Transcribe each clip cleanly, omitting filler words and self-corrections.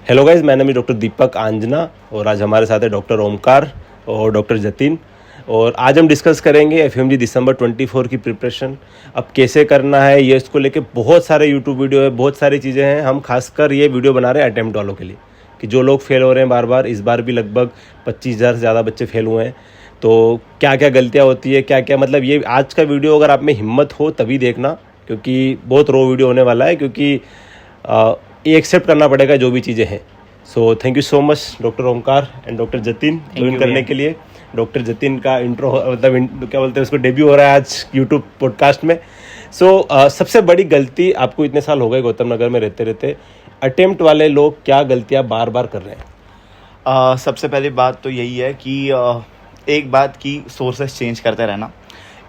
Hello guys, मैं नाम है डॉक्टर दीपक आंजना और आज हमारे साथ है डॉक्टर ओमकार और डॉक्टर जतिन। और आज हम डिस्कस करेंगे एफएमजी दिसंबर 24 की प्रिपरेशन, अब कैसे करना है ये, इसको लेके बहुत सारे यूट्यूब वीडियो है, बहुत सारी चीज़ें हैं। हम खासकर ये वीडियो बना रहे हैं अटेम्प्ट वालों के लिए कि जो लोग फेल हो रहे हैं बार बार। इस बार भी लगभग 25,000 से ज़्यादा बच्चे फेल हुए हैं। तो क्या क्या गलतियाँ होती है, क्या क्या मतलब, ये आज का वीडियो अगर आप में हिम्मत हो तभी देखना, क्योंकि बहुत रो वीडियो होने वाला है, क्योंकि ये एक्सेप्ट करना पड़ेगा जो भी चीज़ें हैं। So thank you so much doctor Omkar and doctor Jatin join करने के लिए। डॉक्टर जतिन का इंट्रो मतलब क्या बोलते हैं उसको, डेब्यू हो रहा है आज यूट्यूब पॉडकास्ट में। सबसे बड़ी गलती, आपको इतने साल हो गए गौतम नगर में रहते रहते, अटेम्प्ट वाले लोग क्या गलतियां बार बार कर रहे हैं? सबसे पहली बात तो यही है कि एक बात की सोर्सेस चेंज करते रहना,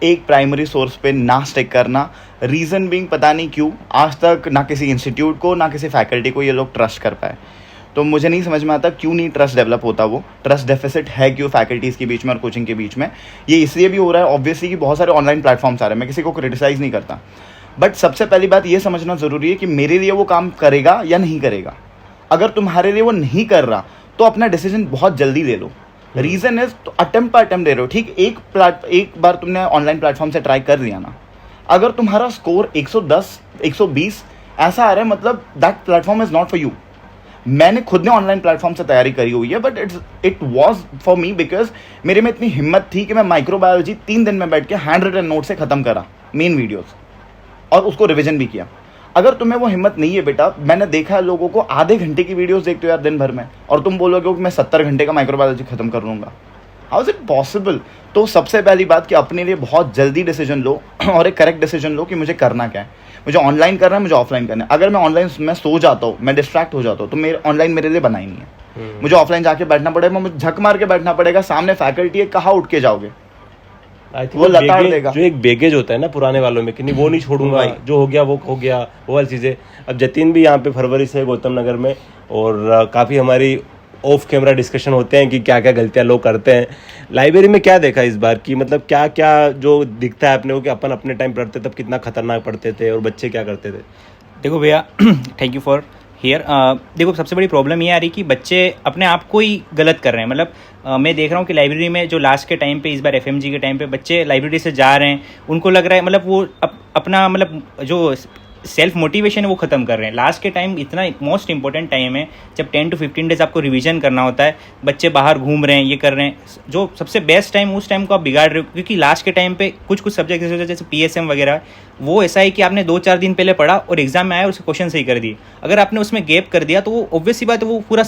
एक प्राइमरी सोर्स पे ना स्टिक करना। रीज़न बीइंग पता नहीं क्यों आज तक ना किसी इंस्टीट्यूट को ना किसी फैकल्टी को ये लोग ट्रस्ट कर पाए। तो मुझे नहीं समझ में आता क्यों नहीं ट्रस्ट डेवलप होता। वो ट्रस्ट डेफिसिट है क्यों फैकल्टीज़ के बीच में और कोचिंग के बीच में। ये इसलिए भी हो रहा है ऑब्वियसली कि बहुत सारे ऑनलाइन प्लेटफॉर्म्स आ रहे हैं, मैं किसी को क्रिटिसाइज़ नहीं करता, बट सबसे पहली बात ये समझना ज़रूरी है कि मेरे लिए वो काम करेगा या नहीं करेगा। अगर तुम्हारे लिए वो नहीं कर रहा तो अपना डिसीजन बहुत जल्दी ले लो। रीज़न इज तो अटेम्प्ट पर अटेम्प्ट दे रहे हो, ठीक। एक बार तुमने ऑनलाइन प्लेटफॉर्म से ट्राई कर लिया ना, अगर तुम्हारा स्कोर 110 120 ऐसा आ रहा है, मतलब that platform is not for you. मैंने खुद ने ऑनलाइन प्लेटफॉर्म से तैयारी करी हुई है, but it was for me because मेरे में इतनी हिम्मत थी कि मैं माइक्रोबायोलॉजी 3 दिन में बैठ के हैंड रिटन नोट से खत्म करा मेन वीडियोस, और उसको रिविजन भी किया। अगर तुम्हें वो हिम्मत नहीं है बेटा, मैंने देखा है लोगों को आधे घंटे की वीडियोस देखते हो यार दिन भर में, और तुम बोलोगे कि मैं 70 घंटे का माइक्रोबायोलॉजी खत्म कर लूँगा। How is it possible? तो सबसे पहली बात कि अपने लिए बहुत जल्दी डिसीजन लो और एक करेक्ट डिसीजन लो कि मुझे करना क्या है, मुझे ऑनलाइन करना है, मुझे ऑफलाइन करना है। अगर मैं ऑनलाइन में सो जाता हूँ, मैं डिस्ट्रैक्ट हो जाता हूँ, तो मेरे ऑनलाइन मेरे लिए बना ही नहीं है। मुझे ऑफलाइन जाके बैठना पड़ेगा, मुझे झक मार के बैठना पड़ेगा, सामने फैकल्टी है, कहाँ उठ के जाओगे, वो लताड़ देगा। जो एक बैगेज होता है ना पुराने वालों में कि नहीं वो नहीं छोड़ूंगा, जो हो गया वो हो गया, वो वाली चीज़ें। अब जतिन भी यहाँ पे फरवरी से गौतम नगर में, और काफ़ी हमारी ऑफ कैमरा डिस्कशन होते हैं कि क्या क्या गलतियाँ लोग करते हैं। लाइब्रेरी में क्या देखा इस बार की, मतलब क्या क्या जो दिखता है अपने को कि अपन अपने टाइम पढ़ते तब कितना खतरनाक पढ़ते थे और बच्चे क्या करते थे? देखो भैया, थैंक यू फॉर हियर। देखो सबसे बड़ी प्रॉब्लम ये आ रही कि बच्चे अपने आप को ही गलत कर रहे हैं। मतलब मैं देख रहा हूँ कि लाइब्रेरी में जो लास्ट के टाइम पे, इस बार एफएमजी के टाइम पे बच्चे लाइब्रेरी से जा रहे हैं, उनको लग रहा है मतलब वो अपना मतलब जो सेल्फ मोटिवेशन है वो ख़त्म कर रहे हैं। लास्ट के टाइम इतना मोस्ट इंपॉर्टेंट टाइम है जब 10 to 15 डेज आपको रिवीजन करना होता है, बच्चे बाहर घूम रहे हैं, ये कर रहे हैं। जो सबसे बेस्ट टाइम, उस टाइम को आप बिगाड़ रहे हो, क्योंकि लास्ट के टाइम पे कुछ सब्जेक्ट जैसे पीएसएम वगैरह, वो ऐसा है कि आपने 2-4 दिन पहले पढ़ा और एग्जाम में आया उसके क्वेश्चन सही कर दिए। अगर आपने उसमें गैप कर दिया तो वो ऑब्वियस सी बात है वो पूरा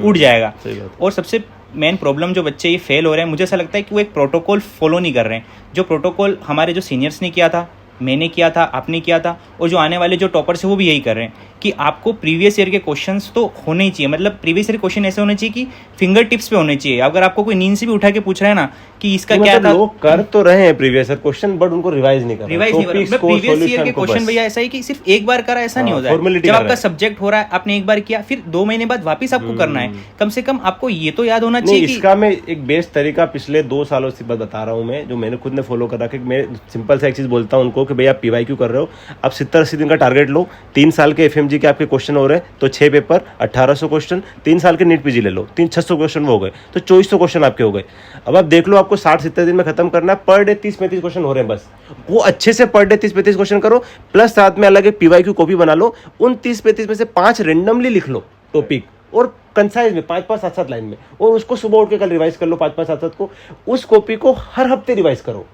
उड़ जाएगा। और सबसे मेन प्रॉब्लम जो बच्चे ये फेल हो रहे हैं, मुझे ऐसा लगता है कि वो एक प्रोटोकॉल फॉलो नहीं कर रहे हैं। जो प्रोटोकॉल हमारे जो सीनियर्स ने किया था, मैंने किया था, आपने किया था, और जो आने वाले जो टॉपर्स हैं वो भी यही कर रहे हैं कि आपको प्रीवियस ईयर के क्वेश्चंस तो होने ही चाहिए। मतलब प्रीवियस ईयर क्वेश्चन ऐसे होने चाहिए कि फिंगर टिप्स पे होने चाहिए। अगर आपको कोई नींद से भी उठा के पूछ रहा है ना कि इसका क्या था, लोग कर तो रहे हैं प्रीवियस ईयर क्वेश्चन, बट उनको रिवाइज नहीं कर रहे। प्रीवियस ईयर के क्वेश्चन भैया ऐसा है कि सिर्फ एक बार करा ऐसा नहीं होता है। जब आपका सब्जेक्ट हो रहा है, आपने एक बार किया, फिर 2 महीने बाद वापिस आपको करना है। कम से कम आपको ये तो याद होना चाहिए। इसका मैं एक बेस्ट तरीका पिछले 2 सालों से बता रहा हूँ मैं, जो मैंने खुद ने फॉलो करा कि मैं सिंपल सा एक चीज बोलता हूँ उनको कि भैया आप पीवाईक्यू कर रहे हो, आप 70-80 दिन का टारगेट लो। 3 साल के एफएमजी के आपके क्वेश्चन हो रहे हैं तो 6 पेपर 1800 क्वेश्चन, 3 साल के नीट पीजी ले लो, 600 क्वेश्चन वो हो गए, तो 2400 क्वेश्चन आपके हो गए। अब आप देख लो, आपको 60-70 दिन में खत्म करना है। पर डे 30-35 क्वेश्चन हो रहे हैं बस, वो अच्छे से पर डे 30-35 क्वेश्चन करो, प्लस साथ में अलग एक पीवाईक्यू कॉपी बना लो। उन 30-35 में से 5 रेंडमली लिख लो टॉपिक, और कंसाइज में 5-5 7-7 लाइन में, और उसको सुबह उठ के कल रिवाइज कर लो 5-5 7-7 को। उस कॉपी को हर हफ्ते रिवाइज करो।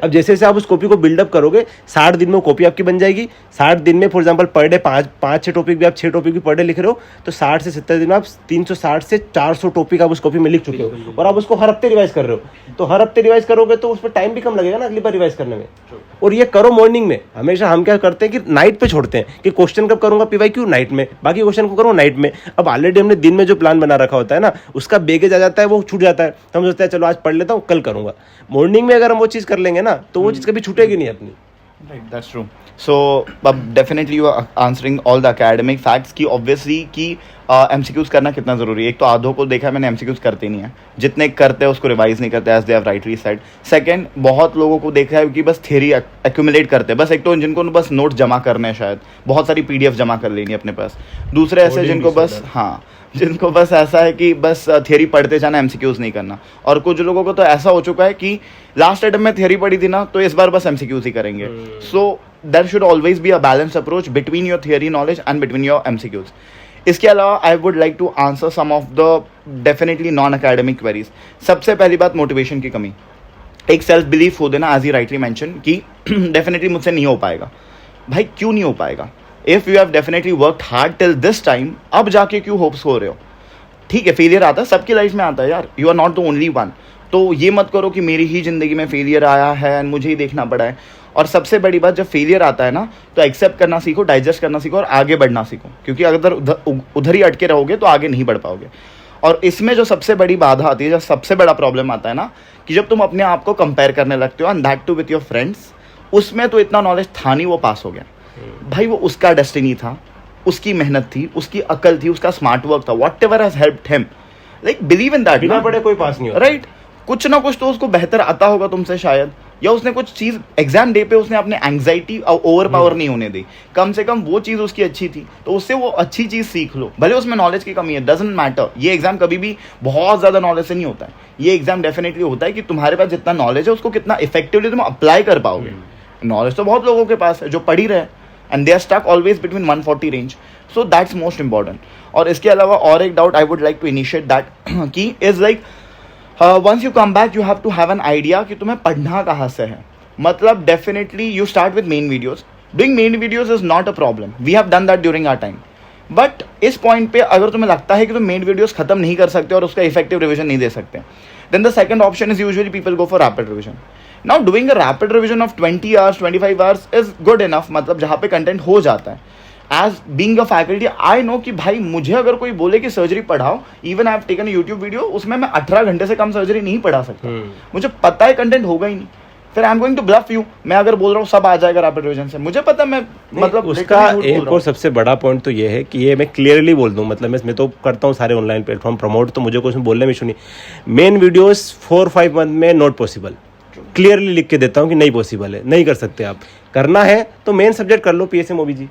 अब जैसे जैसे आप उस कॉपी को बिल्डअप करोगे, 60 दिन में वो कॉपी आपकी बन जाएगी। 60 दिन में for example per day 5-6 topic भी आप 6 टॉपिक भी पर डे लिख रहे हो, तो 60 से 70 दिन में आप 360 से 400 टॉपिक आप उस कॉपी में लिख चुके हो, और आप उसको हर हफ्ते रिवाइज कर रहे हो। तो हर हफ्ते रिवाइज करोगे तो उस पर टाइम भी कम लगेगा ना अगली बार रिवाइज करने में। और ये करो मॉर्निंग में। हमेशा हम क्या करते हैं कि नाइट पे छोड़ते हैं कि क्वेश्चन कब करूंगा पीवाईक्यू, नाइट में, बाकी क्वेश्चन को करूँ नाइट में। अब ऑलरेडी हमने दिन में जो प्लान बना रखा होता है ना, उसका बैगेज आ जाता है, वो छूट जाता है। तो हम सोचते हैं चलो आज पढ़ लेता हूँ, कल करूंगा। मॉर्निंग में अगर हम वो चीज़ कर लेंगे ना, तो वो चीज़ कभी छूटेगी नहीं अपनी। Right, that's true. So, definitely you are answering all the academic facts कि obviously कि MCQs करना कितना ज़रूरी है। एक तो आधों को देखा है मैंने MCQs करते नहीं है, जितने करते हैं उसको रिवाइज नहीं करते, as they have rightly said. Second, बहुत लोगों को देखा है कि बस थ्योरी एक्यूमुलेट करते हैं, बस एक तो जिनको बस नोट जमा करने हैं, शायद बहुत सारी PDF जमा कर लेनी है अपने पास। दूसरे ऐसे जिनको बस जिनको बस ऐसा है कि बस थियरी पढ़ते जाना, एमसीक्यूज नहीं करना। और कुछ लोगों को तो ऐसा हो चुका है कि लास्ट अटेम्प्ट में थियरी पढ़ी थी ना, तो इस बार बस एमसीक्यूज ही करेंगे। So there should always be a balance approach between your theory knowledge and between your MCQs. इसके अलावा I would like to answer some of the definitely non academic queries. सबसे पहली बात, मोटिवेशन की कमी। एक सेल्फ बिलीफ हो देना, एज ही राइटली मेंशन, कि डेफिनेटली मुझसे नहीं हो पाएगा। भाई क्यों नहीं हो पाएगा? If you have definitely worked hard till this time, अब जाके क्यों होप्स हो रहे हो? ठीक है, फेलियर आता है, सबकी लाइफ में आता है यार, you are not the only one. तो ये मत करो कि मेरी ही जिंदगी में फेलियर आया है एंड मुझे ही देखना पड़ा है। और सबसे बड़ी बात, जब फेलियर आता है ना, तो एक्सेप्ट करना सीखो, डाइजेस्ट करना सीखो और आगे बढ़ना सीखो, क्योंकि अगर उधर ही अटके रहोगे तो आगे नहीं बढ़ पाओगे। और इसमें जो सबसे बड़ी बाधा आती है, जो सबसे बड़ा प्रॉब्लम आता है ना, कि जब तुम अपने आप को कंपेयर करने लगते हो and that too with your friends, उसमें तो इतना नॉलेज था नहीं, वो पास हो गया। भाई वो उसका डेस्टिनी था, उसकी मेहनत थी, उसकी अकल थी, उसका स्मार्ट वर्क था, whatever has helped him, like believe in that. बिना पढ़े कोई पास नहीं होता, राइट? कुछ ना कुछ तो उसको बेहतर आता होगा तुमसे शायद, या उसने कुछ चीज एग्जाम डे पे उसने अपने एंग्जाइटी ओवर पावर नहीं होने दी, कम से कम वो चीज उसकी अच्छी थी, तो उससे वो अच्छी चीज सीख लो। भले उसमें नॉलेज की कमी है, डजंट मैटर। ये एग्जाम कभी भी बहुत ज्यादा नॉलेज से नहीं होता है। ये एग्जाम डेफिनेटली होता है कि तुम्हारे पास जितना नॉलेज है उसको कितना इफेक्टिवली तुम अप्लाई कर पाओगे। नॉलेज तो बहुत लोगों के पास है जो पढ़ ही रहे, and they are stuck always between 140 range. So that's most important. और इसके अलावा और एक doubt I would like to initiate that कि is like once you come back you have to have an idea कि तुम्हें पढ़ना कहाँ से है। मतलब definitely you start with main videos. Doing main videos is not a problem, we have done that during our time. But इस point पे अगर तुम्हें लगता है कि तुम मेन वीडियोस खत्म नहीं कर सकते और उसका इफेक्टिव रिविजन नहीं दे सकते, then the second option is usually people go for rapid revision. Now doing a rapid revision of 20 hours 25 hours is good enough, मतलब जहाँ पे कंटेंट हो जाता है। As being a faculty I know कि भाई मुझे अगर कोई बोले कि सर्जरी पढ़ाओ, even I have taken YouTube video, उसमें मैं 18 घंटे से कम सर्जरी नहीं पढ़ा सकता। मुझे पता है कंटेंट होगा ही नहीं, फिर I am going to bluff you. मैं अगर बोल रहा हूँ सब आ जाएगा रैपिड रिविजन से, मुझे पता, मैं मतलब उसका एक और सबसे बड़ा पॉइंट तो ये है कि ये मैं क्लियरली बोल दूं, मतलब मैं तो करता हूँ सारे ऑनलाइन प्लेटफॉर्म प्रमोट, तो मुझे कुछ बोलने में इशू नहीं। मेन वीडियोस 4-5 मंथ में नॉट पॉसिबल, क्लियरली लिख के देता हूँ कि नहीं पॉसिबल है, नहीं कर सकते आप। करना है तो मेन सब्जेक्ट कर लो, पीएसएम ओबीजी।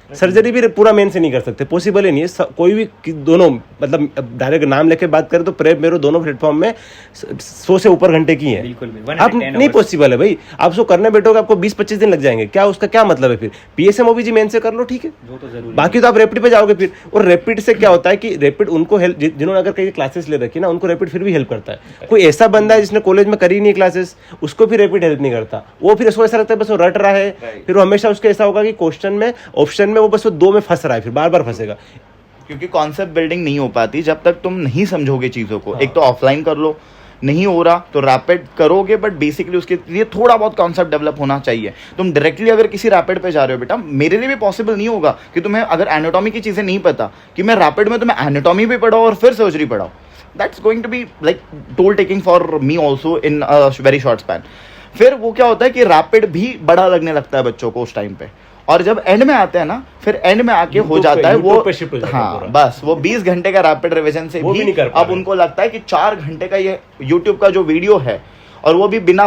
सर्जरी भी पूरा मेन से नहीं कर सकते, पॉसिबल ही नहीं है। कोई भी दोनों, मतलब डायरेक्ट नाम लेके बात करें तो प्रेप मेरे दोनों प्लेटफॉर्म में 100 से ऊपर घंटे की है। बिल्कुल आप नहीं पॉसिबल है भाई, आप उसको करने बैठोगे आपको 20-25 दिन लग जाएंगे, क्या उसका क्या मतलब है? फिर पीएसएम ओबीजी मेन से कर लो, ठीक है, वो तो जरूरी। बाकी तो आप रैपिड पे जाओगे फिर। और रैपिड से क्या होता है कि रैपिड उनको हेल्प, जिन्होंने अगर कई क्लासेस ले रखी ना, उनको रैपिड फिर भी हेल्प करता है। कोई ऐसा बंदा है जिसने कॉलेज में करी नहीं क्लासेस, उसको फिर रैपिड हेल्प नहीं करता। वो फिर उसको ऐसा लगता है बस वो रट रहा है, फिर वो हमेशा उसका ऐसा होगा कि क्वेश्चन में, ऑप्शन में वो बस वो 2 में फंस रहा है, फिर बार बार फंसेगा। क्योंकि कॉन्सेप्ट बिल्डिंग नहीं हो पाती जब तक तुम नहीं समझोगे चीज़ों को। एक तो ऑफलाइन कर लो, नहीं हो रहा तो रैपिड करोगे, बट बेसिकली उसके लिए थोड़ा बहुत कॉन्सेप्ट डेवलप होना चाहिए। तुम डायरेक्टली अगर किसी रैपिड पे जा रहे हो, बेटा मेरे लिए भी पॉसिबल नहीं होगा कि तुम्हें अगर एनाटॉमी की चीज़ें नहीं पता कि मैं रैपिड में तुम्हें एनाटॉमी भी पढ़ाओ और फिर सर्जरी पढ़ाओ। That's going to be like toll taking for me also in very short span. फिर वो क्या होता है कि रैपिड भी बड़ा लगने लगता है बच्चों को उस टाइम पे, और जब एंड में आते हैं ना, फिर एंड में आके हो जाता है वो, हाँ बस वो 20 घंटे का रैपिड रिवीजन से भी अब उनको लगता है कि 4 घंटे का ये यूट्यूब का जो वीडियो है, और वो भी बिना,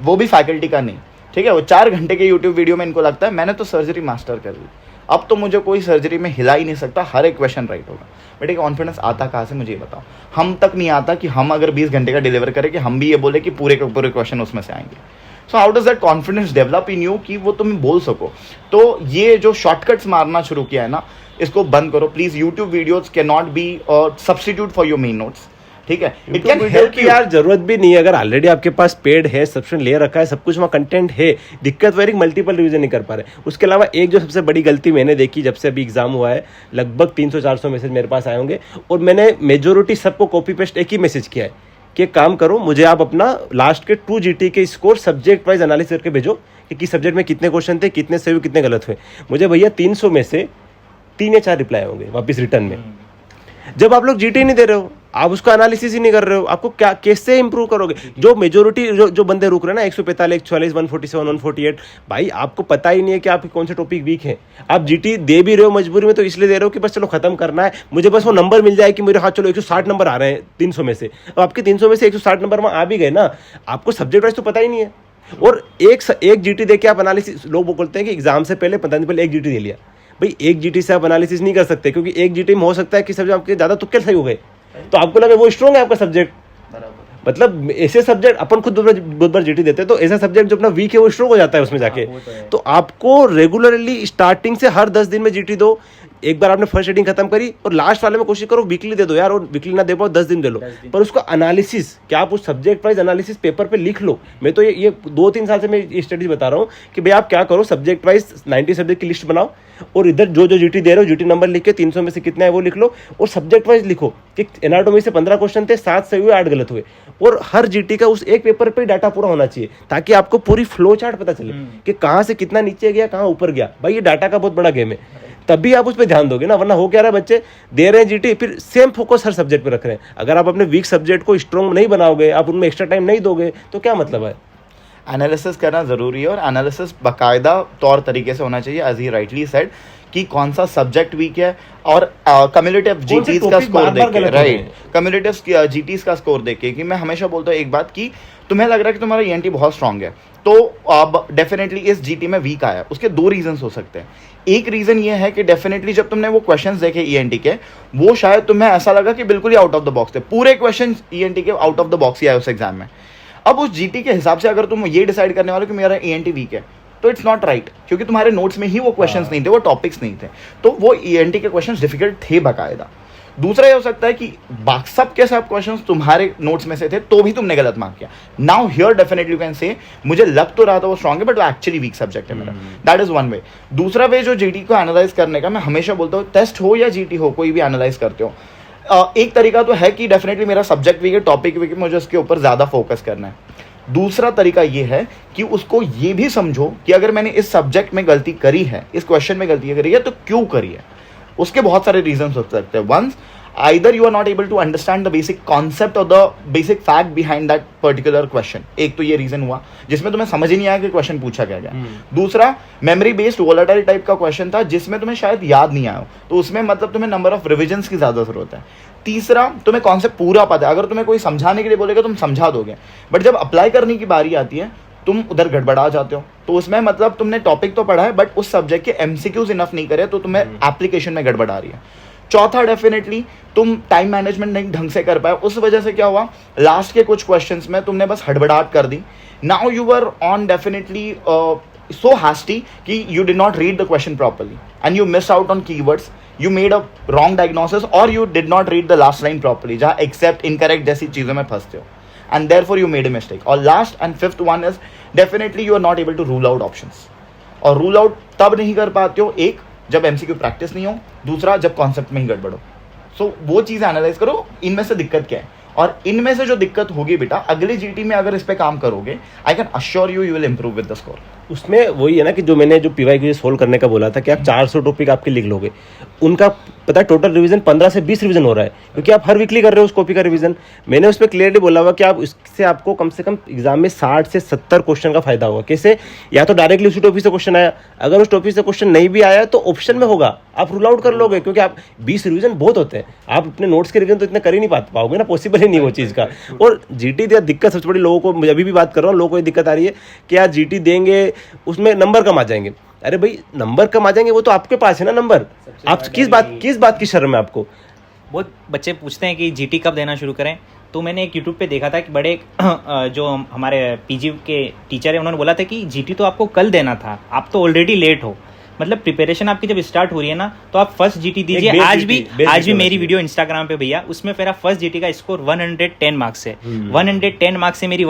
वो भी फैकल्टी का नहीं, ठीक है, वो 4 घंटे के यूट्यूब वीडियो में इनको लगता है मैंने तो सर्जरी मास्टर कर ली, अब तो मुझे कोई सर्जरी में हिला ही नहीं सकता, हर एक क्वेश्चन राइट होगा। बेटे कॉन्फिडेंस आता कहाँ से, मुझे ये बताओ। हम तक नहीं आता कि हम अगर 20 घंटे का डिलीवर करें कि हम भी ये बोले कि पूरे के पूरे क्वेश्चन उसमें से आएंगे। So how does that confidence develop in you कि वो तुम बोल सको। तो ये जो शॉर्टकट्स मारना शुरू किया है ना, इसको बंद करो please. YouTube videos can not be substitute for your main notes, ठीक है। इट कैन हेल्प यू यार, जरूरत भी नहीं है। अगर ऑलरेडी आपके पास पेड है, सब्सक्रिप्शन ले रखा है, सब कुछ वहाँ कंटेंट है, दिक्कत वेरी मल्टीपल रिवीजन नहीं कर पा रहे। उसके अलावा एक जो सबसे बड़ी गलती मैंने देखी जब से अभी एग्जाम हुआ है, लगभग 300-400 मैसेज मेरे पास आए होंगे, और मैंने मेजोरिटी सबको कॉपी पेस्ट एक ही मैसेज किया है कि काम करो, मुझे आप अपना लास्ट के 2 GT के स्कोर सब्जेक्ट वाइज एनालिसिस करके भेजो कि किस सब्जेक्ट में कितने क्वेश्चन थे, कितने सही हुए, कितने गलत हुए। मुझे भैया 300 में से 3 या 4 रिप्लाई होंगे वापस रिटर्न में। जब आप लोग GT नहीं दे रहे हो, आप उसका एनालिसिस ही नहीं कर रहे हो, आपको क्या कैसे इंप्रूव करोगे? जो मेजोरिटी जो बंदे रुक रहे हैं ना, 145, 144, 147, 148, भाई आपको पता ही नहीं है कि आपके कौन से टॉपिक वीक है। आप GT दे भी रहे हो मजबूरी में, तो इसलिए दे रहे हो कि बस चलो खत्म करना है, मुझे बस वो नंबर मिल जाए कि मेरे हाथ चलो 160 नंबर आ रहे हैं 300 में से। अब आपके 300 में से 160 नंबर वहाँ आ भी गए ना, आपको सब्जेक्ट वाइज तो पता ही नहीं है। और एक GT दे के आप एनालिसिस, लोग बोलते हैं कि एग्जाम से पहले 15 दिन पहले एक GT दे लिया, भाई एक जीटी से आप एनालिसिस नहीं कर सकते, क्योंकि एक जीटी में हो सकता है कि सब्जेक्ट आपके ज्यादा तुक्के सही हो गए, तो आपको लगे वो स्ट्रॉन्ग है आपका सब्जेक्ट। मतलब ऐसे सब्जेक्ट अपन खुद बहुत बार जीटी देते हैं, तो ऐसा सब्जेक्ट जो अपना वीक है वो स्ट्रॉन्ग हो जाता है उसमें जाके। तो आपको रेगुलरली स्टार्टिंग से हर 10 दिन में जीटी दो। एक बार आपने फर्स्ट रीडिंग खत्म करी और लास्ट वाले में कोशिश करो वीकली दे दो यार, और वीकली ना दे पाओ 10 दिन दे लो, पर उसका एनालिसिस क्या आप उस सब्जेक्ट वाइज एनालिसिस पेपर पे लिख लो। मैं तो ये 2-3 साल से मैं ये स्टडीज बता रहा हूँ कि भाई आप क्या करो, सब्जेक्ट वाइज 90 सब्जेक्ट की लिस्ट बनाओ और इधर जो जो जीटी दे रहे हो जीटी नंबर लिख के 300 में से कितना है वो लिख लो, और सब्जेक्ट वाइज लिखो कि एनाटॉमी से 15 क्वेश्चन थे, 7 सही हुए 8 गलत हुए, और हर जीटी का उस एक पेपर पे डाटा पूरा होना चाहिए, ताकि आपको पूरी फ्लो चार्ट पता चले कि कहाँ से कितना नीचे गया कहाँ ऊपर गया। भाई ये डाटा का बहुत बड़ा गेम है, तभी आप उस पर ध्यान दोगे ना, वरना हो क्या रहा है, बच्चे दे रहे हैं जीटी फिर सेम फोकस हर सब्जेक्ट पे रख रहे हैं। अगर आप अपने वीक सब्जेक्ट को स्ट्रॉन्ग नहीं बनाओगे, आप उनमें एक्स्ट्रा टाइम नहीं दोगे, तो क्या मतलब है। एनालिसिस करना ज़रूरी है, और एनालिसिस बाकायदा तौर तरीके से होना चाहिए, एज ही राइटली सेड कि कौन सा सब्जेक्ट वीक है, और कम्युलेटिव जीटीज का स्कोर देख के, राइट, कम्युलेटिव जीटीज का स्कोर देख के। कि मैं हमेशा बोलता हूँ एक बात कि तुम्हें लग रहा है कि तुम्हारा ईएनटी बहुत स्ट्रांग है, तो अब डेफिनेटली इस जीटी में वीक आया। उसके 2 रीजंस हो सकते हैं। एक रीजन ये है कि डेफिनेटली जब तुमने वो क्वेश्चंस देखे ईएनटी के, वो शायद तुम्हें ऐसा लगा कि बिल्कुल ही आउट ऑफ द बॉक्स थे, पूरे क्वेश्चन ईएनटी के आउट ऑफ द बॉक्स ही आए उस एग्जाम में। अब उस जीटी के हिसाब से अगर तुम ये डिसाइड करने वाले कि मेरा ईएनटी वीक है, तो इट्स नॉट राइट, क्योंकि तुम्हारे नोट्स में ही वो क्वेश्चंस नहीं थे, वो टॉपिक्स नहीं थे, तो वो ईएनटी के क्वेश्चंस डिफिकल्ट थे बाकायदा। दूसरा ये हो सकता है कि सब के सब क्वेश्चंस तुम्हारे नोट्स में से थे, तो भी तुमने गलत मार्क किया। Now here definitely you can say मुझे लग तो रहा था वो स्ट्रांग है, बट वो एक्चुअली वीक सब्जेक्ट है मेरा। That is one way. दूसरा वे जो जीटी को एनालाइज करने का, मैं हमेशा बोलता हूँ, टेस्ट हो या जीटी हो, कोई भी एनालाइज करते हो, एक तरीका तो है कि डेफिनेटली मेरा सब्जेक्ट वीक है, टॉपिक वीक है, मुझे उसके ऊपर ज्यादा फोकस करना है। दूसरा तरीका ये है कि उसको ये भी समझो कि अगर मैंने इस सब्जेक्ट में गलती करी है, इस क्वेश्चन में गलती करी है, तो क्यों करी है। उसके बहुत सारे रीजंस हो सकते हैं। Once either you are not able to understand the basic concept or the basic fact behind that particular question, एक तो ये रीजन हुआ जिसमें तुम्हें समझ ही नहीं आया कि क्वेश्चन पूछा क्या गया। दूसरा मेमोरी बेस्ड वोलेटाइल टाइप का क्वेश्चन था, जिसमें तुम्हें शायद याद नहीं आया, तो उसमें मतलब तुम्हें नंबर ऑफ रिविजन्स की ज्यादा जरूरत है। तीसरा, तुम्हें कॉन्सेप्ट पूरा पता है, अगर तुम्हें कोई समझाने के लिए बोलेगा तुम समझा दोगे, बट जब अप्लाई करने की बारी आती है तुम उधर गड़बड़ा जाते हो, तो उसमें मतलब तुमने टॉपिक तो पढ़ा है बट उस सब्जेक्ट के एमसीक्यूज इनफ नहीं करे, तो तुम्हें एप्लीकेशन में गड़बड़ आ रही है। चौथा, डेफिनेटली तुम टाइम मैनेजमेंट नहीं ढंग से कर पाए, उस वजह से क्या हुआ, लास्ट के कुछ क्वेश्चंस में तुमने बस हड़बड़ाहट कर दी। Now you are on definitely so hasty कि you did not read the question properly and you miss out on keywords, you made a wrong diagnosis, और you did not read the last line properly, जहां except, incorrect जैसी चीजों में फंसते हो, and therefore you made a mistake. और last and fifth one is definitely you are not able to rule out options, और rule out तब नहीं कर पाते हो, एक जब एमसीक्यू प्रैक्टिस नहीं हो, दूसरा जब कॉन्सेप्ट में ही गड़बड़ हो। सो वो चीज़ एनालाइज करो, इनमें से दिक्कत क्या है, और इनमें से जो दिक्कत होगी बेटा, अगले जीटी में अगर इस पे काम करोगे, I can assure you will improve with the score. उसमें वही है ना कि जो मैंने जो पीवाईक्यू सोल्व करने का बोला था कि आप 400 टॉपिक आपके लिख लोगे, उनका पता है टोटल रिवीजन 15 से 20 रिवीजन हो रहा है, क्योंकि आप हर वीकली कर रहे हो उस कॉपी का रिवीजन। मैंने उस पर क्लियरली बोला हुआ कि आप इससे आपको कम से कम एग्जाम में 60 से 70 क्वेश्चन का फायदा होगा। कैसे, या तो डायरेक्टली उसी टॉपिक से क्वेश्चन आया, अगर उस टॉपिक से क्वेश्चन नहीं भी आया तो ऑप्शन में होगा, आप रूल आउट कर लोगे, क्योंकि आप 20 रिवीजन बहुत होते हैं, आप अपने नोट्स के रिवीजन तो इतने कर ही नहीं पाओगे ना, पॉसिबल ही नहीं वो चीज़ का। और जीटी दिक्कत सबसे बड़ी लोगों को, मुझे अभी भी बात कर रहा हूँ, लोगों को ये दिक्कत आ रही है कि यार जीटी देंगे उसमें नंबर कम आ जाएंगे। अरे भाई नंबर कम आ जाएंगे, वो तो आपके पास है ना नंबर, आप किस बात की शर्म है आपको। बहुत बच्चे पूछते हैं कि जीटी कब देना शुरू करें, तो मैंने एक यूट्यूब पे देखा था कि बड़े जो हमारे पीजी के टीचर है, उन्होंने बोला था कि जीटी तो आपको कल देना था, आप तो ऑलरेडी लेट हो। मतलब प्रिपरेशन आपकी जब स्टार्ट हो रही है ना, तो आप फर्स्ट जीटी दीजिए। आज भी मेरी वीडियो इंस्टाग्राम पे भैया, उसमें मेरा फर्स्ट जीटी का स्कोर 110 मार्क्स है। 110 मार्क्स से मेरी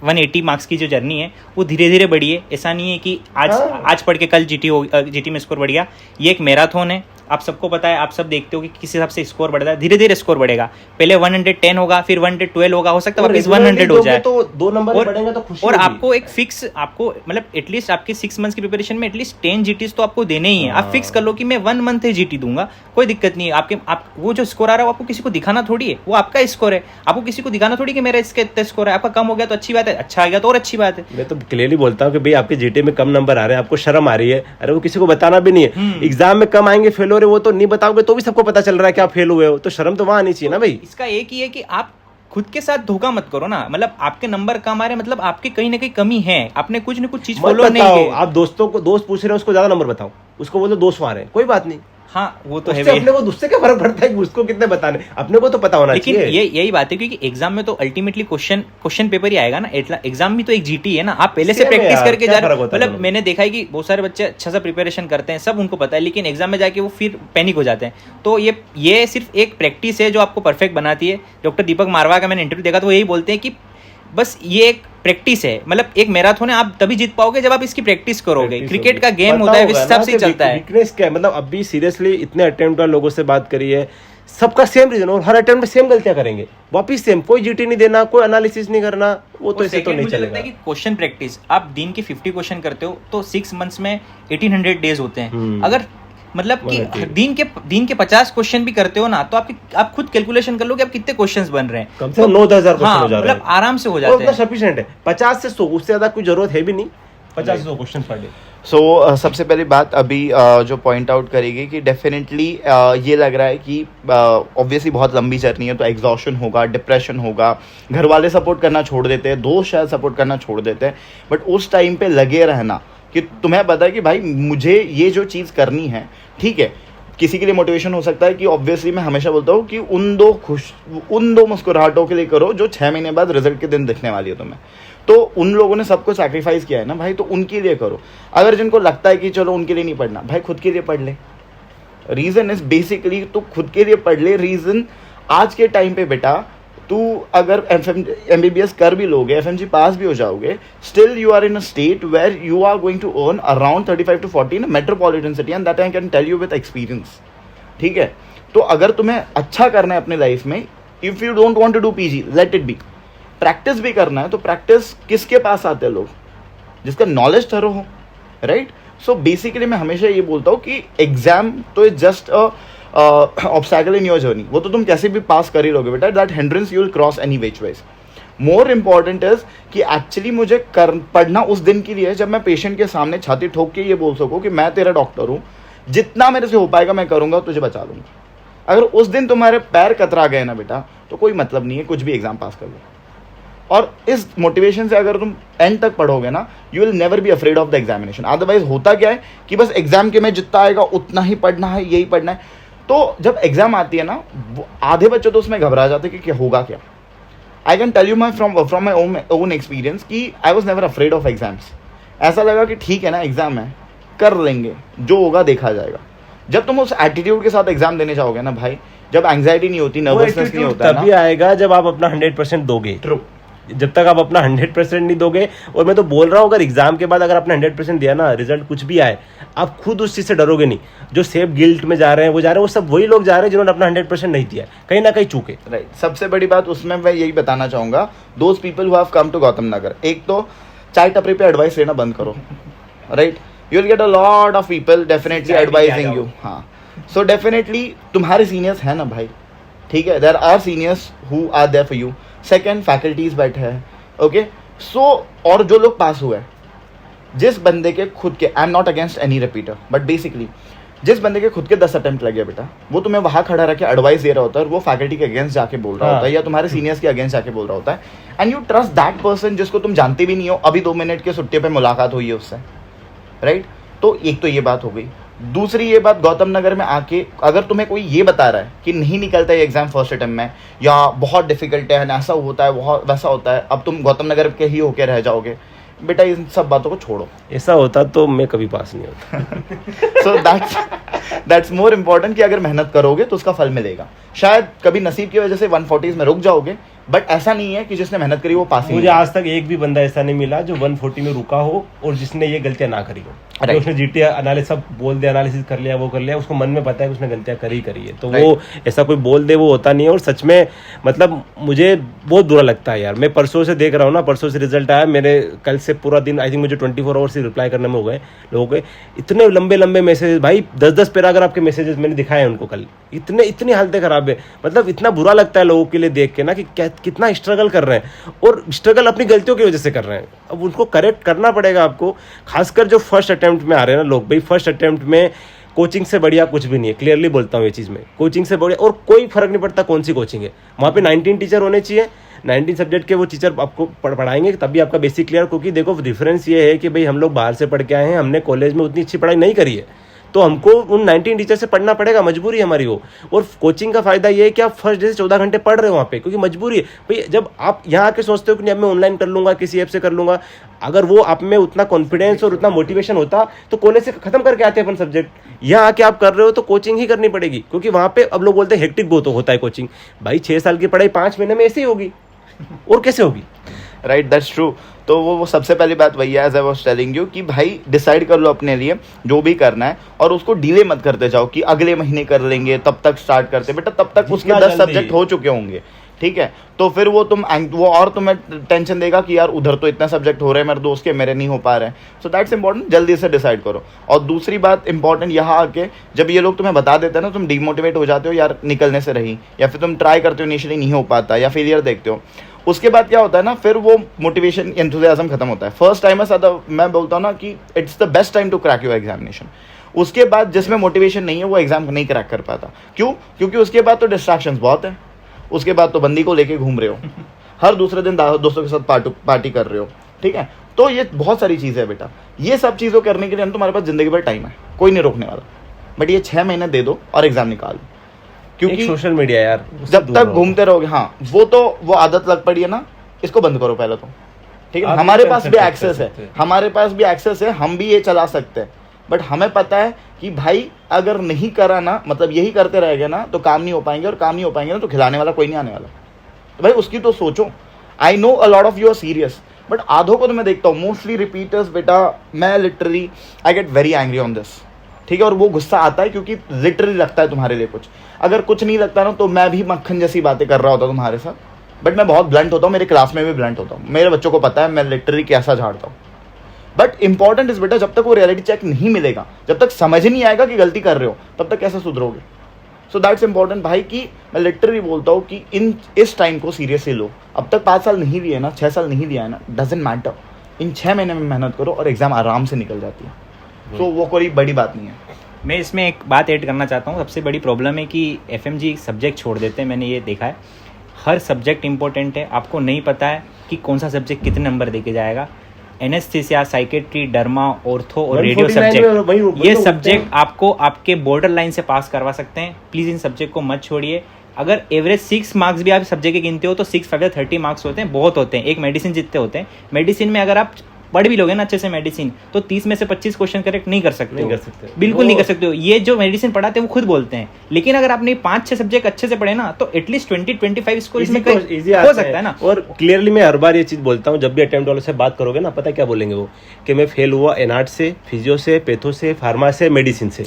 180 मार्क्स की जो जर्नी है वो धीरे धीरे बढ़ी है। ऐसा नहीं है कि आज पढ़ के कल जीटी में स्कोर बढ़ गया। ये एक मैराथन है, आप सबको पता है, आप सब देखते हो कि किस हिसाब से स्कोर बढ़ता है, धीरे धीरे स्कोर बढ़ेगा। पहले 110 होगा, फिर 112 होगा, हो सकता है वापस 100 हो जाए, तो 2 नंबर बढ़ेंगे तो खुशी। और आपको एक फिक्स, आपको मतलब एटलीस्ट आपके 6 मंथ्स की प्रिपरेशन में एटलीस्ट 10 जीटीज तो आपको देने ही है। आप फिक्स कर लो कि मैं 1 मंथ है जीटी दूंगा, कोई दिक्कत नहीं है। आप वो जो स्कोर आ रहा है वो आपको किसी को दिखाना थोड़ी है, वो आपका स्कोर है, आपको किसी को दिखाना थोड़ी कि मेरा इसका इतना स्कोर है। आपका कम हो गया तो अच्छी बात है, अच्छा आ गया तो और अच्छी बात है। मैं तो क्लियरली बोलता हूँ कि भाई आपके जीटी में कम नंबर आ रहे हैं, आपको शर्म आ रही है, अरे वो किसी को बताना भी नहीं है। एग्जाम में कम आएंगे, फेल हो रहे, वो तो नहीं बताओगे तो भी सबको पता चल रहा है कि आप फेल हुए हो, तो शर्म तो वहां आनी चाहिए ना भाई। इसका एक ही है कि आप खुद के साथ धोखा मत करो ना। मतलब आपके नंबर कम आ रहे, मतलब आपके कहीं ना कहीं कमी है, आपने कुछ न कुछ चीज फॉलो नहीं की। आप दोस्त पूछ रहे हो, उसको ज्यादा नंबर बताओ, उसको बोलो 200 आ रहे हैं, कोई बात नहीं, हाँ वो तो है उससे भाई। अपने को उससे क्या फर्क पड़ता है कि उसको कितने बताने, अपने को तो पता होना लेकिन चाहिए। यही बात है, क्योंकि एग्जाम में तो अल्टीमेटली क्वेश्चन पेपर ही आएगा ना, एग्जाम भी तो एक जीटी है ना, आप पहले से Same है प्रैक्टिस यार, करके क्या जा रहे फर्क हो। होता है मतलब दोनों मैंने देखा है कि बहुत सारे बच्चे अच्छा सा प्रिपरेशन करते हैं, सब उनको पता है, लेकिन एग्जाम में जाके वो फिर पैनिक हो जाते हैं। तो ये सिर्फ एक प्रैक्टिस है जो आपको परफेक्ट बनाती है। डॉक्टर दीपक मारवा का मैंने इंटरव्यू देखा तो वो यही बोलते हैं कि बस ये एक प्रैक्टिस है, मतलब एक मैराथन है, आप तभी जीत पाओगे जब आप इसकी प्रैक्टिस करोगे। Practice क्रिकेट होगी। का गेम पता होता है, होगा इस ना हिसाब से कि चलता है। वीकनेस क्या है, मतलब अभी सीरियसली इतने अटेम्प्ट वाले लोगों से बात करी है, सबका सेम रीजन, और हर अटेम्प्ट में सेम गलतियां करेंगे, वापिस सेम, कोई जीटी नहीं देना, कोई एनालिसिस नहीं करना, वो तो और ऐसे तो second नहीं मुझे लगता चलेगा। है कि क्वेश्चन प्रैक्टिस, आप दिन के 50 क्वेश्चन करते हो तो 6 मंथ्स में 1800 डेज होते हैं। अगर मतलब कि 180 दिन के 50 क्वेश्चन भी करते हो ना, तो आप खुद कैलकुलेशन कर लो कि आप कितने क्वेश्चंस बन रहे हैं। कम से कम 9-10,000 क्वेश्चन हाँ, हो जा रहे मतलब आराम से हो हैं, जाते उतना हैं। सफिशिएंट है। 50 से 100, उससे ज्यादा कोई जरूरत है भी नहीं, 50 से 100 क्वेश्चन पर डे। सो सबसे पहली बात अभी जो पॉइंट आउट करेगी कि डेफिनेटली ये लग रहा है कि ऑब्वियसली बहुत लंबी जर्नी है, तो एग्जॉशन होगा, डिप्रेशन होगा, घर वाले सपोर्ट करना छोड़ देते हैं, दोस्त शायद सपोर्ट करना छोड़ देते हैं, बट उस टाइम पे लगे रहना कि तुम्हें पता है कि भाई मुझे ये जो चीज़ करनी है, ठीक है। किसी के लिए मोटिवेशन हो सकता है कि ऑब्वियसली मैं हमेशा बोलता हूँ कि उन दो मुस्कुराहटों के लिए करो जो 6 महीने बाद रिजल्ट के दिन दिखने वाली है तुम्हें। तो उन लोगों ने सब कुछ सैक्रिफाइस किया है ना भाई, तो उनके लिए करो। अगर जिनको लगता है कि चलो उनके लिए नहीं पढ़ना, भाई खुद के लिए पढ़ ले। रीज़न इज बेसिकली तो खुद के लिए पढ़ ले। रीज़न आज के टाइम पे बेटा, तू अगर MBBS कर भी लोगे, FMG पास भी हो जाओगे, still you are in a state where you are going to earn around 35 to 40 in a metropolitan city, and that I can tell you with experience, ठीक है। तो अगर तुम्हें अच्छा करना है अपने लाइफ में, if you don't want to do PG, let it be. Practice भी करना है तो प्रैक्टिस किसके पास आते हैं लोग, जिसका नॉलेज थरो हो, राइट। सो बेसिकली मैं हमेशा ये बोलता हूँ कि एग्जाम तो is just a obstacle in your journey, वो तो तुम कैसे भी पास कर ही लोगे बेटा, that hindrance you will cross any which ways. More important is कि एक्चुअली मुझे पढ़ना उस दिन के लिए जब मैं पेशेंट के सामने छाती ठोक के ये बोल सकूँ कि मैं तेरा डॉक्टर हूँ, जितना मेरे से हो पाएगा मैं करूँगा, तुझे बचा लूँगा। अगर उस दिन तुम्हारे पैर कतरा गए ना बेटा, तो कोई मतलब नहीं है, कुछ भी एग्जाम पास कर लो। और इस मोटिवेशन से अगर तुम एंड तक पढ़ोगे ना, you will never be afraid of the examination. Otherwise होता क्या है कि बस एग्जाम के में जितना आएगा उतना ही पढ़ना है, यही पढ़ना है। तो जब एग्जाम आती है ना, आधे बच्चे तो उसमें घबरा जाते कि क्या होगा क्या। I can tell you from my own experience कि I was never afraid of exams. ऐसा लगा कि ठीक है ना, एग्जाम है, कर लेंगे, जो होगा देखा जाएगा। जब तुम उस एटीट्यूड के साथ एग्जाम देने जाओगे ना भाई, जब एंग्जाइटी नहीं होती, नर्वसनेस नहीं होता तभी आएगा जब आप अपना 100% दोगे। ट्रू। जब तक आप अपना 100% नहीं दोगे, और मैं तो बोल रहा हूँ अगर एग्जाम के बाद अगर आपने 100% दिया ना, रिजल्ट कुछ भी आए, आप खुद उस चीज से डरोगे नहीं। जो सेफ गिल्ट में जा रहे हैं वो सब वही लोग जा रहे हैं जिन्होंने अपना 100% नहीं दिया, कहीं ना कहीं चूके। राइट। सबसे बड़ी बात उसमें मैं यही बताना चाहूंगा, those people who have come to Gautam Nagar, एक तो चाय टपरी पे एडवाइस लेना बंद करो, right. You will get a lot of people definitely advising you. हाँ, सो डेफिनेटली तुम्हारे सीनियर्स हैं ना भाई, ठीक है, there are seniors who are there for you. Second, faculties बैठे हैं, ओके। सो और जो लोग पास हुए, जिस बंदे के खुद के, I am not against any repeater, but basically जिस बंदे के खुद के 10 अटेम्प्ट लगे बेटा, वो तुम्हें वहां खड़ा रख के एडवाइस दे रहा होता है, और वो फैकल्टी के अगेंस्ट जाके बोल रहा होता है, या तुम्हारे सीनियर्स के अगेंस्ट जाके बोल रहा होता है, and you trust that person जिसको तुम जानते भी नहीं हो, अभी 2 मिनट के छुट्टी पे मुलाकात हुई है उससे, राइट। तो एक तो ये बात हो गई। दूसरी ये बात, गौतम नगर में आके अगर तुम्हें कोई ये बता रहा है कि नहीं निकलता है एग्जाम फर्स्ट अटेम्प्ट में, या बहुत डिफिकल्ट है, ऐसा होता है, बहुत वैसा होता है, अब तुम गौतम नगर के ही होके रह जाओगे, बेटा इन सब बातों को छोड़ो। ऐसा होता तो मैं कभी पास नहीं होता। सो दैट्स मोर इम्पोर्टेंट कि अगर मेहनत करोगे तो उसका फल मिलेगा। शायद कभी नसीब की वजह से 140s में रुक जाओगे, बट ऐसा नहीं है कि जिसने मेहनत करी वो पास ही मुझे नहीं। आज तक एक भी बंदा ऐसा नहीं मिला जो 140 में रुका हो और जिसने ये गलतियां ना करी हो। Right. उसने जीटी एनालिसिस सब बोल दिया, एनालिसिस कर लिया, वो कर लिया, उसको मन में पता है कि उसने गलतियां करी है, तो Right. वो ऐसा कोई बोल दे वो होता नहीं है। और सच में मतलब मुझे बहुत बुरा लगता है यार। मैं परसों से देख रहा हूँ ना, परसों से रिजल्ट आया, मेरे कल से पूरा दिन आई थिंक मुझे 24 आवर्स ही रिप्लाई करने में हो गए लोगों के। इतने लंबे लंबे मैसेजेस भाई, 10-10 पैराग्राफ के मैसेजेस मैंने दिखाए हैं उनको कल। इतनी हालतें खराब है, मतलब इतना बुरा लगता है लोगों के लिए देख के ना कि कितना स्ट्रगल कर रहे हैं, और स्ट्रगल अपनी गलतियों की वजह से कर रहे हैं। अब उनको करेक्ट करना पड़ेगा आपको, खासकर जो फर्स्ट अटेम्प्ट में आ रहे हैं ना लोग। भाई फर्स्ट अटेम्प्ट में कोचिंग से बढ़िया कुछ भी नहीं है, क्लियरली बोलता हूँ ये चीज़ में। कोचिंग से बढ़िया और कोई फर्क नहीं पड़ता कौन सी कोचिंग है, वहाँ पे 19 टीचर होने चाहिए, 19 सब्जेक्ट के वो टीचर आपको पढ़ाएंगे, तभी आपका बेसिक क्लियर। क्योंकि देखो डिफरेंस ये है कि भाई हम लोग बाहर से पढ़ के आए हैं, हमने कॉलेज में उतनी अच्छी पढ़ाई नहीं करी है, तो हमको उन 19 टीचर से पढ़ना पड़ेगा, मजबूरी है हमारी वो। और कोचिंग का फायदा ये है कि आप फर्स्ट डे से 14 घंटे पढ़ रहे हो वहाँ पे, क्योंकि मजबूरी है भाई। जब आप यहाँ आके सोचते हो कि नहीं अब मैं ऑनलाइन कर लूंगा, किसी ऐप से कर लूंगा, अगर वो आप में उतना कॉन्फिडेंस और उतना मोटिवेशन होता तो कॉलेज से खत्म करके आते अपन सब्जेक्ट। यहाँ आके आप कर रहे हो तो कोचिंग ही करनी पड़ेगी, क्योंकि वहाँ पे अब लोग बोलते हैं हेक्टिक बहुत होता है कोचिंग। भाई 6 साल की पढ़ाई 5 महीने में ऐसे ही होगी, और कैसे होगी? Right, that's true. तो वो सबसे पहली बात वही है, as I was telling you, कि भाई डिसाइड कर लो अपने लिए जो भी करना है, और उसको डिले मत करते जाओ कि अगले महीने कर लेंगे तब तक स्टार्ट करते। बेटा तब तक उसके 10 सब्जेक्ट हो चुके होंगे, ठीक है? तो फिर वो और तुम्हें टेंशन देगा कि यार उधर तो इतना सब्जेक्ट हो रहे हैं मेरे दोस्त के, मेरे नहीं हो पा रहे हैं। सो दैट्स इंपॉर्टेंट, जल्दी से डिसाइड करो। और दूसरी बात इंपॉर्टेंट यहाँ आके, जब ये लोग तुम्हें बता देते हैं ना, तुम डिमोटिवेट हो जाते हो यार निकलने से रही, या फिर तुम ट्राई करते हो इनिशियली नहीं हो पाता, या फेलियर देखते हो। उसके बाद क्या होता है ना, फिर वो मोटिवेशन एंथुसियाज्म खत्म होता है। फर्स्ट टाइम मैं बोलता हूँ ना कि it's the best time to crack your examination. उसके बाद जिसमें मोटिवेशन नहीं है वो एग्जाम नहीं क्रैक कर पाता। क्यों? क्योंकि उसके बाद तो डिस्ट्रैक्शंस बहुत है, उसके बाद तो बंदी को लेके घूम रहे हो, हर दूसरे दिन दोस्तों के साथ पार्टी कर रहे हो, ठीक है? तो ये बहुत सारी चीज़ें है बेटा। ये सब चीज़ों करने के लिए तुम्हारे पास जिंदगी भर टाइम है, कोई नहीं रोकने वाला। बट ये 6 महीने दे दो और एग्जाम निकाल, क्योंकि सोशल मीडिया यार जब तक घूमते रहोगे, हाँ वो आदत लग पड़ी है ना, इसको बंद करो पहले तो, ठीक है? हमारे पास भी एक्सेस है, हम भी ये चला सकते हैं। बट हमें पता है कि भाई अगर नहीं करा ना, मतलब यही करते रहेंगे ना, तो काम नहीं हो पाएंगे, और काम नहीं हो पाएंगे ना तो खिलाने वाला कोई नहीं आने वाला। तो भाई उसकी तो सोचो। I know a lot of you are serious, but आधों को तो मैं देखता हूँ, मोस्टली रिपीटर्स बेटा, मैं literally I get very angry on this, ठीक है? और वो गुस्सा आता है क्योंकि लिटरली लगता है तुम्हारे लिए कुछ। अगर कुछ नहीं लगता ना तो मैं भी मक्खन जैसी बातें कर रहा होता तुम्हारे साथ, बट मैं बहुत ब्लंट होता हूँ, मेरे क्लास में भी ब्लंट होता हूँ, मेरे बच्चों को पता है मैं लिटरली कैसा झाड़ता हूँ। बट इंपॉर्टेंट इज बेटा, जब तक वो रियलिटी चेक नहीं मिलेगा, जब तक समझ ही नहीं आएगा कि गलती कर रहे हो, तब तक कैसे सुधरोगे? सो दैट्स इंपॉर्टेंट भाई, कि मैं लिटरली बोलता हूँ कि इस टाइम को सीरियसली लो। अब तक 5 साल नहीं लिए ना, 6 साल नहीं लिया है ना, डजेंट मैटर। इन 6 महीने में मेहनत करो और एग्जाम आराम से निकल जाती है। तो वो कोई बड़ी बात नहीं है। मैं इसमें एक बात ऐड करना चाहता हूँ। सबसे बड़ी प्रॉब्लम है कि एफएमजी सब्जेक्ट छोड़ देते हैं, मैंने ये देखा है। हर सब्जेक्ट इंपॉर्टेंट है, आपको नहीं पता है कि कौन सा सब्जेक्ट कितने नंबर देके जाएगा। एनेस्थीसिया, साइकेट्री, डर्मा, ऑर्थो और रेडियो सब्जेक्ट, ये सब्जेक्ट आपको आपके बॉर्डर लाइन से पास करवा सकते हैं। प्लीज़ इन सब्जेक्ट को मत छोड़िए। अगर एवरेज 6 मार्क्स भी आप सब्जेक्ट के गिनते हो तो 6 5 30 मार्क्स होते हैं, बहुत होते हैं, एक मेडिसिन जितने होते हैं। मेडिसिन में अगर आप पढ़ भी लोगे ना अच्छे से मेडिसिन, तो 30 में से 25 क्वेश्चन करेक्ट नहीं कर सकते हो, बिल्कुल नहीं कर सकते हो। ये जो मेडिसिन पढ़ाते हैं वो खुद बोलते हैं। लेकिन अगर आपने 5-6 सब्जेक्ट अच्छे से पढ़े ना, तो एटलीस्ट 20-25 स्कोर इसमें हो सकता है ना। और क्लियरली मैं हर बार ये चीज बोलता हूँ, जब भी अटेम्प्ट वालों से बात करोगे ना, पता क्या बोलेंगे वो, कि मैं फेल हुआ एनआर्ट से, फिजियो से, पैथो से, फार्मा से, मेडिसिन से।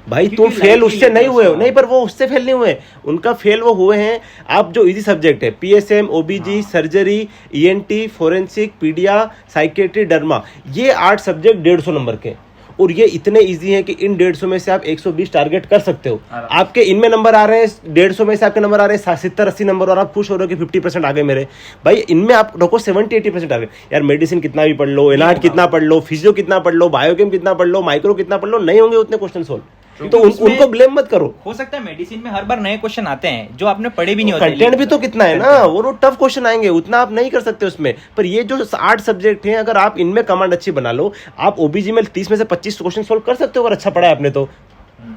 भाई तुम फेल उससे नहीं हुए हो, नहीं, पर वो उससे फेल नहीं हुए, उनका फेल वो हुए हैं आप जो इजी सब्जेक्ट है, PSM, OBG, surgery, ENT, forensic, pedia, psychiatry, derma, ये 8 सब्जेक्ट 150 नंबर के। और ये इतने इजी हैं कि इन 150 में से आप 120 टारगेट कर सकते हो। आपके इनमें नंबर आ रहे हैं 150 में से आपके नंबर आ रहे हैं 70-80 नंबर, और आप खुश हो रहे हो कि 50% आ गए मेरे। भाई इनमें आप रखो 70-80% टारगेट। यार मेडिसिन कितना भी पढ़ लो, एनआर्ट कितना पढ़ लो, फिजियो कितना पढ़ लो, बायोकेम कितना पढ़ लो, माइक्रो कितना पढ़ लो, नहीं होंगे उतने क्वेश्चन सोल्व। तो उनको ब्लेम मत करो। हो सकता है मेडिसिन में हर बार नए क्वेश्चन आते हैं जो आपने पढ़े भी नहीं होते। कंटेंट भी तो कितना है ना, वो टफ क्वेश्चन आएंगे, उतना आप नहीं कर सकते उसमें। पर ये जो 8 सब्जेक्ट हैं, अगर आप इनमें कमांड अच्छी बना लो, आप ओबीजी में 30 में से 25 क्वेश्चन सोल्व कर सकते हो अगर अच्छा पढ़ा है आपने तो।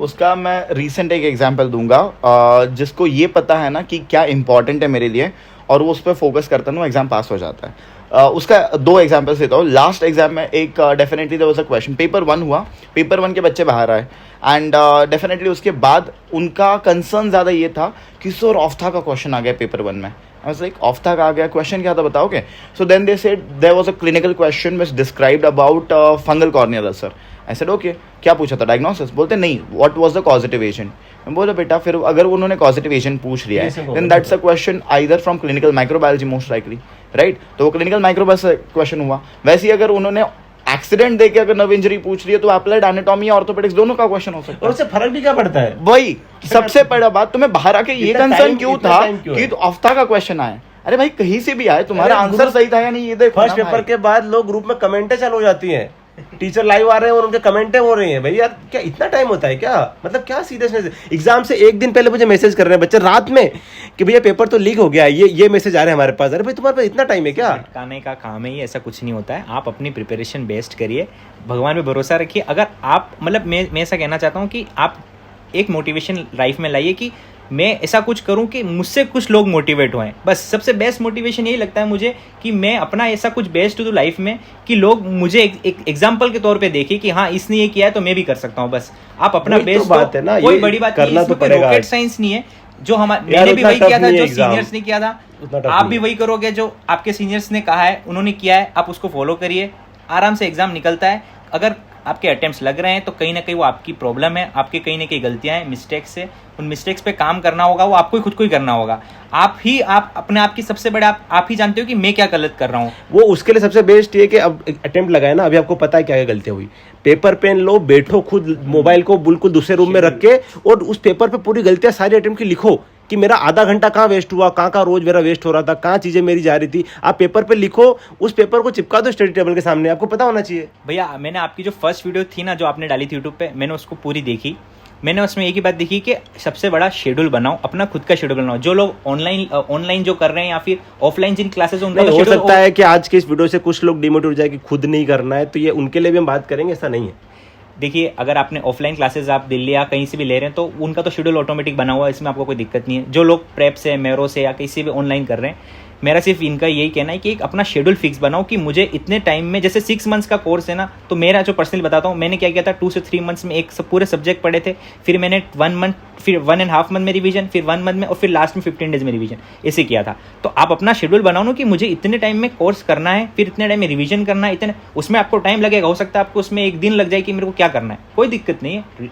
उसका मैं रिसेंट एक एग्जांपल दूंगा, जिसको ये पता है ना कि क्या इंपॉर्टेंट है मेरे लिए, और वो उस पर फोकस करता है ना, एग्जाम पास हो जाता है। उसका 2 एग्जांपल्स देता हूँ। लास्ट एग्जाम में एक definitely there was a question, paper 1 हुआ, पेपर 1 के बच्चे बाहर आए, एंड डेफिनेटली उसके बाद उनका कंसर्न ज़्यादा ये था कि सर ऑफ्था का क्वेश्चन आ गया पेपर 1 में। आई वाज लाइक ऑफ्था का आ गया, क्वेश्चन क्या था बताओगे? So then they said there was a clinical question which described about fungal corneal ulcer. I said okay, क्या पूछा था? डायग्नोसिस? बोलते नहीं, what was the causative agent. मैं बोला बेटा फिर अगर उन्होंने कॉजेटिव एजेंट पूछ लिया है, then that's a question either from clinical microbiology most likely, right? तो वो क्लिनिकल माइक्रोबायोलॉजी क्वेश्चन हुआ। वैसे ही अगर उन्होंने एक्सीडेंट देके अगर नर्व इंजरी पूछ रही है, तो अप्लाइड एनाटॉमी या ऑर्थोपेडिक्स दोनों का क्वेश्चन हो सकता है। और उससे फर्क भी क्या पड़ता है? वही सबसे बड़ा बात, तुम्हें बाहर आके ये कंसर्न क्यों था कि ऑफ्था का क्वेश्चन आए? अरे भाई कहीं से भी आए, तुम्हारा आंसर सही था या नहीं ये देखो। फर्स्ट पेपर के बाद लोग ग्रुप में कमेंटें चालू हो जाती हैं टीचर लाइव आ रहे हैं और उनके कमेंटें हो रही हैं। भाई यार क्या इतना टाइम होता है क्या? मतलब क्या सीरियसनेस है? एग्जाम से एक दिन पहले मुझे मैसेज कर रहे हैं बच्चे रात में कि भैया पेपर तो लीक हो गया है, ये मैसेज आ रहे हैं हमारे पास। अरे भाई तुम्हारे पास इतना टाइम है क्या? भटकाने का काम है ये, ऐसा कुछ नहीं होता है। आप अपनी प्रिपरेशन बेस्ट करिए, भगवान पे भरोसा रखिए। अगर आप मतलब मैं ऐसा कहना चाहता हूँ कि आप एक मोटिवेशन लाइफ में लाइए कि मैं ऐसा कुछ करूं कि मुझसे कुछ लोग मोटिवेट हों। बस सबसे बेस्ट मोटिवेशन यही लगता है मुझे कि मैं अपना ऐसा कुछ बेस्ट दूं लाइफ में कि लोग मुझे एक एग्जाम्पल के तौर पे देखें कि हाँ इसने ये किया है तो मैं भी कर सकता हूँ। बस आप अपना बेस्ट बात है ना, कोई ये बड़ी बात करना नहीं, तो इसमें पड़ेगा। रॉकेट साइंस नहीं है। जो यार मैंने भी उतना वही tough किया था नहीं है जो exam। सीनियर्स ने किया था, उतना tough आप नहीं भी है। वही करोगे जो आपके सीनियर्स ने कहा है, उन्होंने किया है, आप उसको फॉलो करिए, आराम से एग्जाम निकलता है। अगर आपके अटेम्प्ट्स लग रहे हैं तो कहीं ना कहीं वो आपकी प्रॉब्लम है, आपके कहीं ना कहीं गलतियां हैं, मिस्टेक्स है। उन मिस्टेक्स पे काम करना होगा, वो आपको ही खुद को ही करना होगा। आप अपने आप की सबसे बड़े आप ही जानते हो कि मैं क्या गलत कर रहा हूँ। वो उसके लिए सबसे बेस्ट ये कि अब अटेम्प्ट लगाए ना, अभी आपको पता है क्या क्या गलतियां हुई। पेपर पेन लो, बैठो, खुद मोबाइल को बिल्कुल दूसरे रूम में रख के और उस पेपर पे पूरी गलतियां सारी अटेम्प्ट की लिखो कि मेरा आधा घंटा कहाँ वेस्ट हुआ, कहाँ रोज मेरा वेस्ट हो रहा था, कहाँ चीजें मेरी जा रही थी। आप पेपर पे लिखो, उस पेपर को चिपका दो स्टडी टेबल के सामने, आपको पता होना चाहिए। भैया मैंने आपकी जो फर्स्ट वीडियो थी ना जो आपने डाली थी यूट्यूब पे, मैंने उसको पूरी देखी। मैंने उसमें एक ही बात देखी कि सबसे बड़ा शेड्यूल बनाओ, अपना खुद का शेड्यूल बनाओ। जो लोग ऑनलाइन जो कर रहे हैं या फिर ऑफलाइन जिन क्लासेस उनका हो सकता है कि आज के इस वीडियो से कुछ लोग डिमोटिवेट हो जाए कि खुद नहीं करना है, तो ये उनके लिए भी हम बात करेंगे, ऐसा नहीं है। देखिए अगर आपने ऑफलाइन क्लासेस आप दिल्ली या कहीं से भी ले रहे हैं तो उनका तो शेड्यूल ऑटोमेटिक बना हुआ है, इसमें आपको कोई दिक्कत नहीं है। जो लोग प्रेप से, मेरो से या किसी भी ऑनलाइन कर रहे हैं, मेरा सिर्फ इनका यही कहना है कि एक अपना शेड्यूल फिक्स बनाओ कि मुझे इतने टाइम में, जैसे 6 मंथ्स का कोर्स है ना, तो मेरा जो पर्सनली बताता हूँ, मैंने क्या किया था 2 से 3 मंथ्स में एक सब पूरे सब्जेक्ट पढ़े थे, फिर मैंने 1 मंथ, फिर 1.5 मंथ में रिवीजन, फिर 1 मंथ में, और फिर लास्ट में 15 डेज में रिवीजन, ऐसे किया था। तो आप अपना शेड्यूल बनाओ ना कि मुझे इतने टाइम में कोर्स करना है, फिर इतने टाइम में रिवीजन करना है, इतने उसमें आपको टाइम लगेगा। हो सकता है आपको उसमें एक दिन लग जाए कि मेरे को क्या करना है, कोई दिक्कत नहीं है।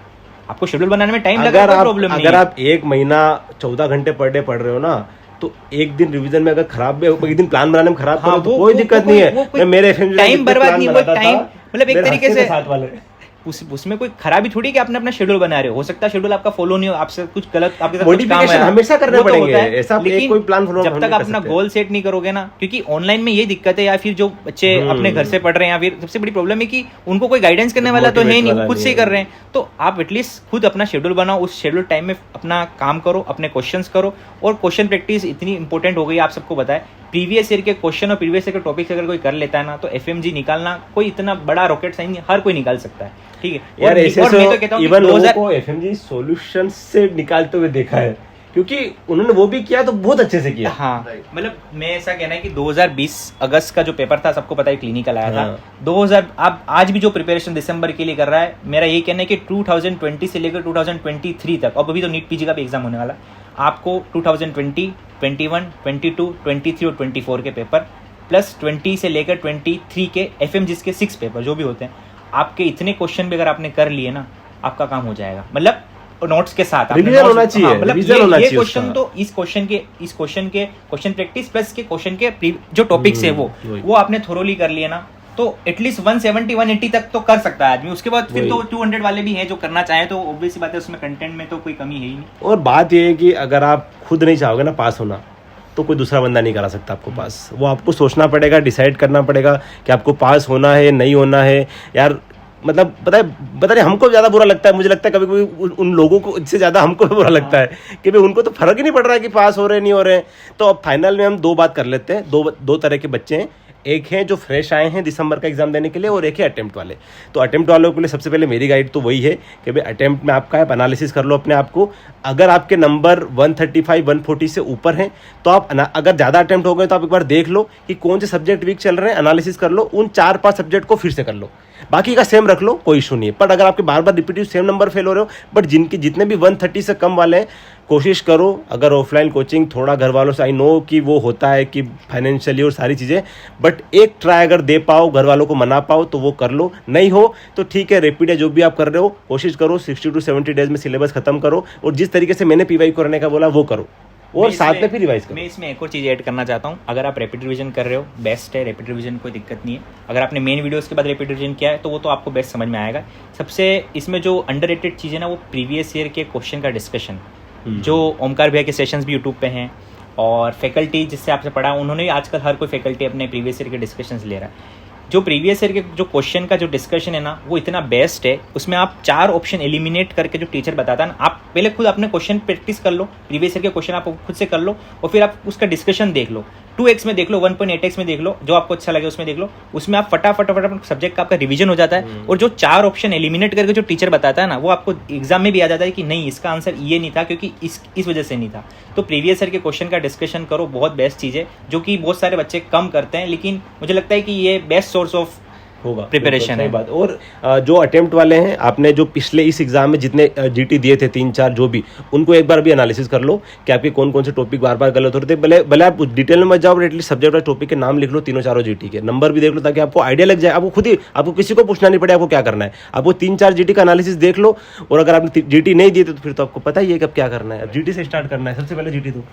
आपको शेड्यूल बनाने में टाइम लगा, कोई प्रॉब्लम नहीं है। अगर आप 1 महीना 14 घंटे पर डे पढ़ रहे हो ना, तो एक दिन रिवीजन में अगर खराब भी, एक दिन प्लान बनाने में खराब हाँ, करो तो कोई दिक्कत नहीं है। मैं मेरे एफएमजी टाइम बर्बाद नहीं, वो टाइम मतलब एक तरीके से साथ वाले उसमें कोई खराबी थोड़ी कि आपने अपना शेड्यूल बना रहे हो सकता है शेड्यूल आपका फॉलो नहीं हो, आपसे कुछ गलत, आपके साथ कुछ काम है, हमेशा करने वो तो पड़ेंगे, होता है। ऐसा लेकिन कोई प्लान फॉलो जब तक अपना गोल सेट नहीं करोगे ना, क्योंकि ऑनलाइन में ये दिक्कत है, या फिर जो बच्चे अपने घर से पढ़ रहे हैं, या फिर सबसे बड़ी प्रॉब्लम है कि उनको कोई गाइडेंस करने वाला तो है नहीं, वो खुद से ही कर रहे हैं। तो आप एटलीस्ट खुद अपना शेड्यूल बनाओ, उस शेड्यूल टाइम में अपना काम करो, अपने क्वेश्चंस करो। और क्वेश्चन प्रैक्टिस इतनी इंपॉर्टेंट हो गई, आप सबको बताए। प्रीवियस ईयर के क्वेश्चन और प्रीवियस ईयर के टॉपिक्स अगर कोई कर लेता है ना, तो एफएमजी निकालना कोई इतना बड़ा रॉकेट साइंस नहीं, हर कोई निकाल सकता है। ठीक है यार, ऐसे और मैं तो कहता हूं इवन लोगों को एफएमजी सॉल्यूशन से निकालते हुए देखा है, क्योंकि उन्होंने वो भी किया तो बहुत अच्छे से किया। हाँ मतलब मैं ऐसा कहना है कि 2020 अगस्त का जो पेपर था, सबको पता है क्लिनिकल आया था। 2000 आप आज भी जो प्रिपरेशन दिसंबर के लिए कर रहा है, मेरा यही कहना है कि 2020 से लेकर 2023 तक, अब अभी तो नीट पीजी का भी एग्जाम होने वाला, आपको 2020, 21, 22, 23 और 24 के पेपर प्लस 20 से लेकर 23 के एफएमजीएस के 6 पेपर जो भी होते हैं, आपके इतने क्वेश्चन भी अगर आपने कर लिए ना, आपका काम हो जाएगा। मतलब नोट्स के साथ रिवीजन होना चाहिए, मतलब ये क्वेश्चन तो इस क्वेश्चन के क्वेश्चन प्रैक्टिस प्लस के क्वेश्चन के जो टॉपिक्स है वो आपने थोरोली कर लिए ना, तो एटलीस्ट 170 180 तक तो कर सकता है आदमी। उसके बाद फिर तो 200 वाले भी हैं जो करना चाहे, तो ऑब्वियस सी बात है उसमें कंटेंट में तो कोई कमी है ही नहीं। और बात ये है कि अगर आप खुद नहीं चाहोगे ना पास होना, तो कोई दूसरा बंदा नहीं करा सकता आपको पास। वो आपको सोचना पड़ेगा, डिसाइड करना पड़ेगा कि आपको पास होना है नहीं होना है। यार मतलब पता नहीं हमको ज़्यादा बुरा लगता है, मुझे लगता है कभी कभी उन लोगों को इससे ज़्यादा हमको भी बुरा लगता है कि भाई उनको तो फर्क ही नहीं पड़ रहा है कि पास हो रहे हैं नहीं हो रहे हैं। तो अब फाइनल में हम 2 बात कर लेते हैं। दो तरह के बच्चे हैं, एक है जो फ्रेश आए हैं दिसंबर का एग्जाम देने के लिए, और एक है अटेम्प्ट वाले। तो अटेम्प्ट वालों के लिए सबसे पहले मेरी गाइड तो वही है कि भाई अटेम्प्ट में आपका आप एनालिसिस कर लो अपने आप को। अगर आपके नंबर 135 140 से ऊपर हैं तो आप अगर ज़्यादा अटेम्प्ट हो गए तो आप एक बार देख लो कि कौन से सब्जेक्ट वीक चल रहे हैं, एनालिसिस कर लो, उन 4-5 सब्जेक्ट को फिर से कर लो, बाकी का सेम रख लो, कोई इशू नहीं है। बट अगर आपके बार बार रिपीटिव सेम नंबर फेल हो रहे हो, बट जितने भी 130 से कम वाले हैं, कोशिश करो अगर ऑफलाइन कोचिंग थोड़ा घर वालों से, आई नो कि वो होता है कि फाइनेंशियली और सारी चीज़ें, बट एक ट्राई अगर दे पाओ, घर वालों को मना पाओ तो वो कर लो। नहीं हो तो ठीक है, रैपिड या जो भी आप कर रहे हो कोशिश करो 60 to 70 डेज में सिलेबस खत्म करो, और जिस तरीके से मैंने पीवाई करने का बोला वो करो, और साथ में फिर रिवाइज करो। मैं इसमें एक और चीज़ ऐड करना चाहता हूँ। अगर आप रैपिड रिवीजन कर रहे हो, बेस्ट है, रैपिड रिवीजन कोई दिक्कत नहीं है। अगर आपने मेन वीडियोस के बाद रैपिड रिवीजन किया है तो वो तो आपको बेस्ट समझ में आएगा। सबसे इसमें जो अंडररेटेड चीज़ है ना, वो प्रीवियस ईयर के क्वेश्चन का डिस्कशन, जो ओमकार भैया के सेशंस भी यूट्यूब पे हैं, और फैकल्टी जिससे आपसे पढ़ा उन्होंने भी, आजकल हर कोई फैकल्टी अपने प्रीवियस ईयर के डिस्कशंस ले रहा है। जो प्रीवियस ईयर के जो क्वेश्चन का जो डिस्कशन है ना वो इतना बेस्ट है, उसमें आप 4 ऑप्शन एलिमिनेट करके जो टीचर बताता है ना, आप पहले खुद अपने क्वेश्चन प्रैक्टिस कर लो, प्रीवियस ईयर के क्वेश्चन आप खुद से कर लो और फिर आप उसका डिस्कशन देख लो, 2x में देख लो, 1.8x में देख लो, जो आपको अच्छा लगे उसमें देख लो, उसमें आप फटाफट सब्जेक्ट का आपका रिवीजन हो जाता है। और जो 4 ऑप्शन एलिमिनेट करके जो टीचर बताता है ना, वो आपको एग्जाम में भी आ जाता है कि नहीं इसका आंसर ये नहीं था क्योंकि इस वजह से नहीं था। तो प्रीवियस ईयर के क्वेश्चन का डिस्कशन करो, बहुत बेस्ट चीज़ है, जो कि बहुत सारे बच्चे कम करते हैं, लेकिन मुझे लगता है कि ये बेस्ट सोर्स ऑफ होगा प्रिपरेशन सही है। बात। और जो अटेम्प्ट वाले हैं, आपने जो पिछले इस एग्जाम में जितने जीटी दिए थे 3-4 जो भी, उनको एक बार भी एनालिसिस कर लो कि आपके कौन कौन से टॉपिक बार बार गलत हो रहे थे। भले भले आप डिटेल में मत जाओ, एटलीस्ट सब्जेक्ट और टॉपिक के नाम लिख लो, 3-4 जीटी के नंबर भी देख लो, ताकि आपको आइडिया लग जाए। आपको खुद ही, आपको किसी को पूछना नहीं पड़े आपको क्या करना है, आपको 3-4 जीटी का एनालिसिस देख लो। और अगर आपने जीटी नहीं दिए तो फिर तो आपको पता ही है कि अब क्या करना है। अब जीटी से स्टार्ट करना है, सबसे पहले जीटी दो।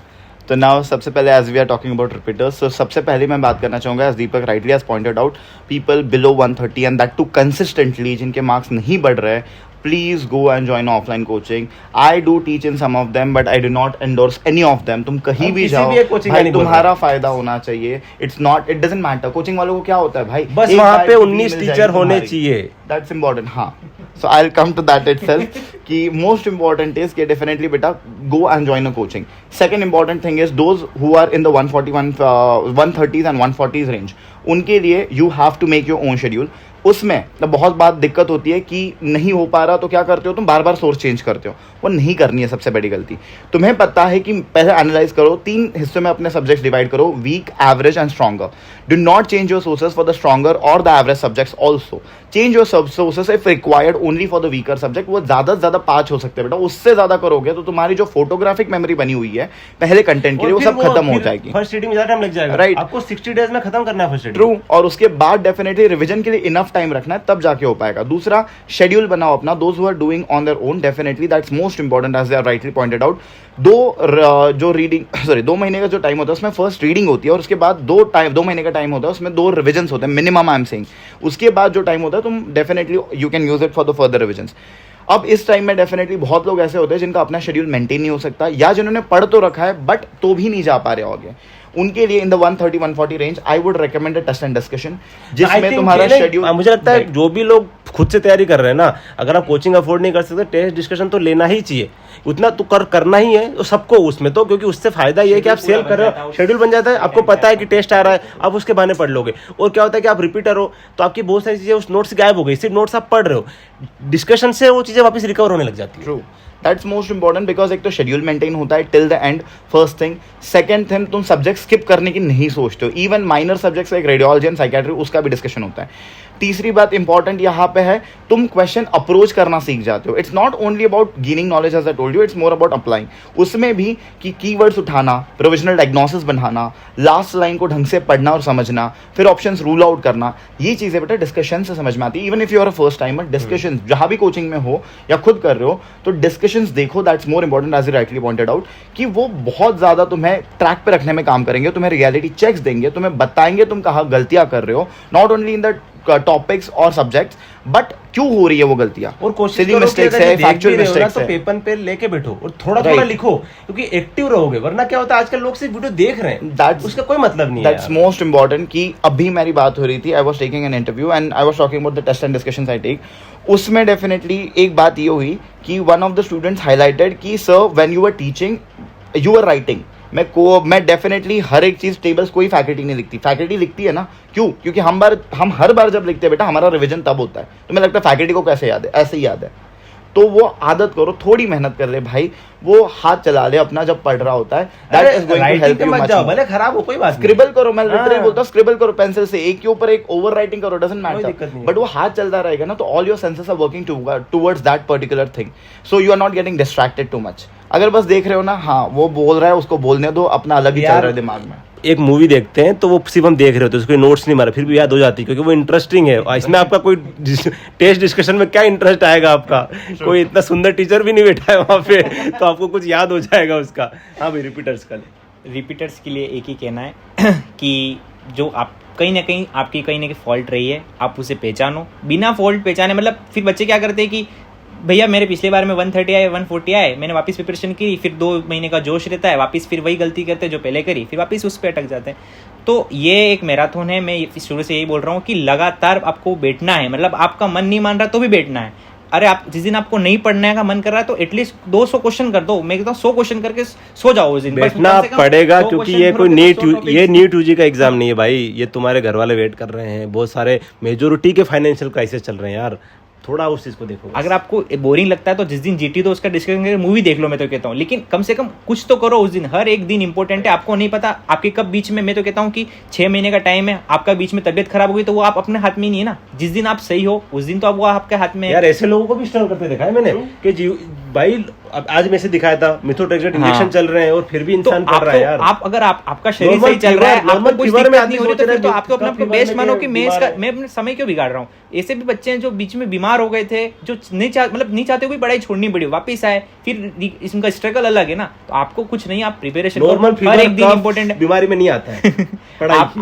तो नाउ सबसे पहले as we are talking about repeaters, तो सबसे पहले मैं बात करना चाहूँगा, as Deepak rightly has pointed out, people below 130 and that too consistently, जिनके मार्क्स नहीं बढ़ रहे, please go and join offline coaching. I do teach in some of them but I do not endorse any of them. तुम कहीं भी जाओ भाई, तुम्हारा फायदा होना चाहिए। It's not, it doesn't matter. Coaching वालों को क्या होता है भाई, बस वहाँ पे 19 टीचर होने चाहिए, दैट्स इंपॉर्टेंट। हाँ, so I'll come to that itself कि most important is कि definitely बेटा go and join a coaching. Second important thing is those who are in the 130s and 140s range, उनके लिए you have to make your own schedule. उसमें तो बहुत बात दिक्कत होती है कि नहीं हो पा रहा, तो क्या करते हो तुम, बार बार सोर्स चेंज करते हो। वो नहीं करनी है, सबसे बड़ी गलती। तुम्हें पता है कि पहले एनालाइज करो, 3 हिस्सों में अपने सब्जेक्ट्स डिवाइड करो, weak, average and stronger. Do not change your sources for the stronger और the average subjects also. Change your sources if required only for the weaker subject. वो ज्यादा से ज्यादा 5 हो सकते हैं बेटा, उससे ज्यादा करोगे तो तुम्हारी जो फोटोग्राफिक मेमोरी बनी हुई है पहले कंटेंट के लिए, वो सब खत्म हो जाएगी। फर्स्ट रीडिंग में ज्यादा टाइम लग जाएगा, राइट। आपको 60 डेज में खत्म करना है फर्स्ट रीडिंग। ट्रू। और उसके बाद डेफिनेटली रिवीजन के लिए इनफ टाइम रखना है, तब जाके हो पाएगा। दूसरा, शेड्यूल बनाओ अपना, those who are doing on their own, definitely that's most important as they are rightly pointed out. 2 महीने का जो टाइम होता है उसमें फर्स्ट रीडिंग होती है, और उसके बाद 2 महीने का टाइम होता है, उसमें 2 रिविजन्स होते हैं मिनिमम, आई एम सेइंग। उसके बाद जो टाइम होता है तुम definitely you can use it for the further revisions. अब इस टाइम में डेफिनेटली बहुत लोग ऐसे होते हैं जिनका अपना शेड्यूल मेंटेन नहीं हो सकता, या जिन्होंने पढ़ तो रखा है बट तो भी नहीं जा पा रहे आगे। उनके लिए in the 130-140 range I would recommend a test and discussion, जिसमें तुम्हारा शेड्यूल। मुझे लगता है जो भी लोग खुद से तैयारी कर रहे हैं ना, अगर आप कोचिंग अफोर्ड नहीं कर सकते, टेस्ट डिस्कशन तो लेना ही चाहिए। उतना तो करना ही है, तो सबको उसमें तो, क्योंकि उससे फायदा ये है कि आप सेल कर रहे हो, शेड्यूल बन जाता है, आपको पता है कि टेस्ट आ रहा है, आप उसके बहाने पढ़ लोगे। और क्या होता है कि आप रिपीटर हो तो आपकी बहुत सारी चीजें उस नोट्स गायब हो गई, सिर्फ नोट्स आप पढ़ रहे हो, डिस्कशन से वो चीजें वापस रिकवर होने लग जाती है। True, that's most important, because एक तो शेड्यूल मेंटेन होता है till the end, first thing. Second thing, तुम सब्जेक्ट स्किप करने की नहीं सोचते हो। Even minor subjects like radiology and psychiatry, उसका भी डिस्कशन होता है। तीसरी बात इंपॉर्टेंट यहाँ पे है, तुम क्वेश्चन अप्रोच करना सीख जाते हो। It's not only about gaining knowledge as I told you, it's more about applying. उसमें भी कि कीवर्ड्स उठाना, प्रोविजनल डायग्नोसिस बनाना, लास्ट लाइन को ढंग से पढ़ना और समझना, फिर ऑप्शंस रूल आउट करना, ये चीज़ें बेटा डिस्कशन से समझ में आती है। Even if you are a first timer, discussion जहाँ भी कोचिंग में हो या खुद कर रहे हो, तो डिस्कशंस देखो, that's more important as you rightly pointed out, कि वो बहुत ज़्यादा तुम्हें ट्रैक पे रखने में काम करेंगे, तुम्हें रियलिटी चेक्स देंगे, तुम्हें बताएंगे तुम कहाँ गलतियाँ कर रहे हो, not only in the topics और सब्जेक्ट्स, बट क्यों हो रही है वो गलतियां, और कोशिश सिली मिस्टेक्स है, फैक्चुअल मिस्टेक्स तो है, पेपर पे लेके बैठो और थोड़ा थोड़ा लिखो, क्योंकि एक्टिव रहोगे। वरना क्या होता है, आजकल लोग सिर्फ वीडियो देख रहे हैं, उसका कोई मतलब नहीं है। That's most important. कि अभी मेरी बात हो रही थी, I was taking an interview and I was talking about the test and discussions I take. उसमें डेफिनेटली एक बात ये हुई कि one of the students highlighted कि sir when you are teaching you are writing. मैं डेफिनेटली हर एक चीज टेबल्स कोई फैकल्टी नहीं लिखती, फैकल्टी लिखती है ना, क्यों? क्योंकि हम हर बार जब लिखते हैं बेटा, हमारा रिवीजन तब होता है। तो मुझे लगता है फैकल्टी को कैसे याद है, ऐसे ही याद है। तो वो आदत करो, थोड़ी मेहनत कर ले भाई, वो हाथ चला ले अपना जब पढ़ रहा होता है, that is going to help you much. भले खराब हो, कोई बात नहीं, स्क्रिबल करो, मैं लिटरली बोलता हूं स्क्रिबल करो पेंसिल से, एक के ऊपर एक ओवर राइटिंग करो, डजंट मैटर, बट वो हाथ चलता रहेगा ना, तो all your senses are working towards that particular thing, so you are not getting distracted too much. अगर बस देख रहे हो ना, हाँ वो बोल रहा है, उसको बोलने दो, अपना अलग ही चल रहा है दिमाग में। एक मूवी देखते हैं तो वो सिर्फ हम देख रहे होते हैं, उसके नोट्स नहीं मारा, फिर भी याद हो जाती है, क्योंकि वो इंटरेस्टिंग है। इसमें आपका कोई टेस्ट डिस्कशन में क्या इंटरेस्ट आएगा आपका, कोई इतना सुंदर टीचर भी नहीं बैठा है वहाँ पे, तो आपको कुछ याद हो जाएगा उसका। हाँ भाई, रिपीटर्स के लिए एक ही कहना है कि जो आप कहीं ना कहीं आपकी कहीं ना कहीं फॉल्ट रही है, आप उसे पहचानो। बिना फॉल्ट पहचाने, मतलब फिर बच्चे क्या करते हैं कि भैया मेरे पिछले बार में 130 आए 140 आए, मैंने वापस प्रिपरेशन की, फिर 2 महीने का जोश रहता है, वापस फिर वही गलती करते हैं जो पहले करी, फिर वापस उस पर अटक जाते हैं। तो ये एक मैराथन है, मैं शुरू से यही बोल रहा हूँ कि लगातार आपको बैठना है, मतलब आपका मन नहीं मान रहा तो भी बैठना है। अरे आप जिस दिन आपको नहीं पढ़ने का मन कर रहा है तो एटलीस्ट 200 क्वेश्चन कर दो, मैं कहता हूँ 100 क्वेश्चन करके सो जाओ उस दिन। बैठना पड़ेगा क्योंकि ये कोई नीट यूजी का एग्जाम नहीं है भाई, ये तुम्हारे घर वाले वेट कर रहे हैं, बहुत सारे मेजोरिटी के फाइनेंशियल क्राइसिस चल रहे हैं यार, थोड़ा उस चीज को देखो। अगर आपको बोरिंग लगता है तो जिस दिन जीटी तो उसका डिस्कशन करके मूवी देख लो, मैं तो कहता हूँ, लेकिन कम से कम कुछ तो करो उस दिन। हर एक दिन इंपॉर्टेंट है, आपको नहीं पता आपके कब बीच में, मैं तो कहता हूँ कि 6 महीने का टाइम है, आपका बीच में तबियत खराब हो गई तो वो आप अपने हाथ में नहीं है ना। जिस दिन आप सही हो उस दिन तो वो आपके हाथ में है। यार ऐसे लोगों को भी स्ट्रगल करते देखा है मैंने कि भाई अब आज में से दिखाया था मिथोट्रेक्सेट इंजेक्शन चल रहे हैं और फिर भी इंसान कर रहा है यार। आप अगर आपका शरीर सही चल रहा है, आपको कोई दिक्कत नहीं हो रही, तो फिर तो आपको अपना बेस्ट मानो कि मैं अपने समय क्यों बिगाड़ रहा हूँ। ऐसे भी बच्चे हैं जो बीच में बीमार हो गए थे, जो नहीं चाहते हुए पढ़ाई छोड़नी पड़ी, वापस आए, फिर इसका स्ट्रगल अलग है ना। तो आपको कुछ नहीं, आप प्रिपरेशन हर एक दिन इंपॉर्टेंट है, बीमारी में नहीं आता है।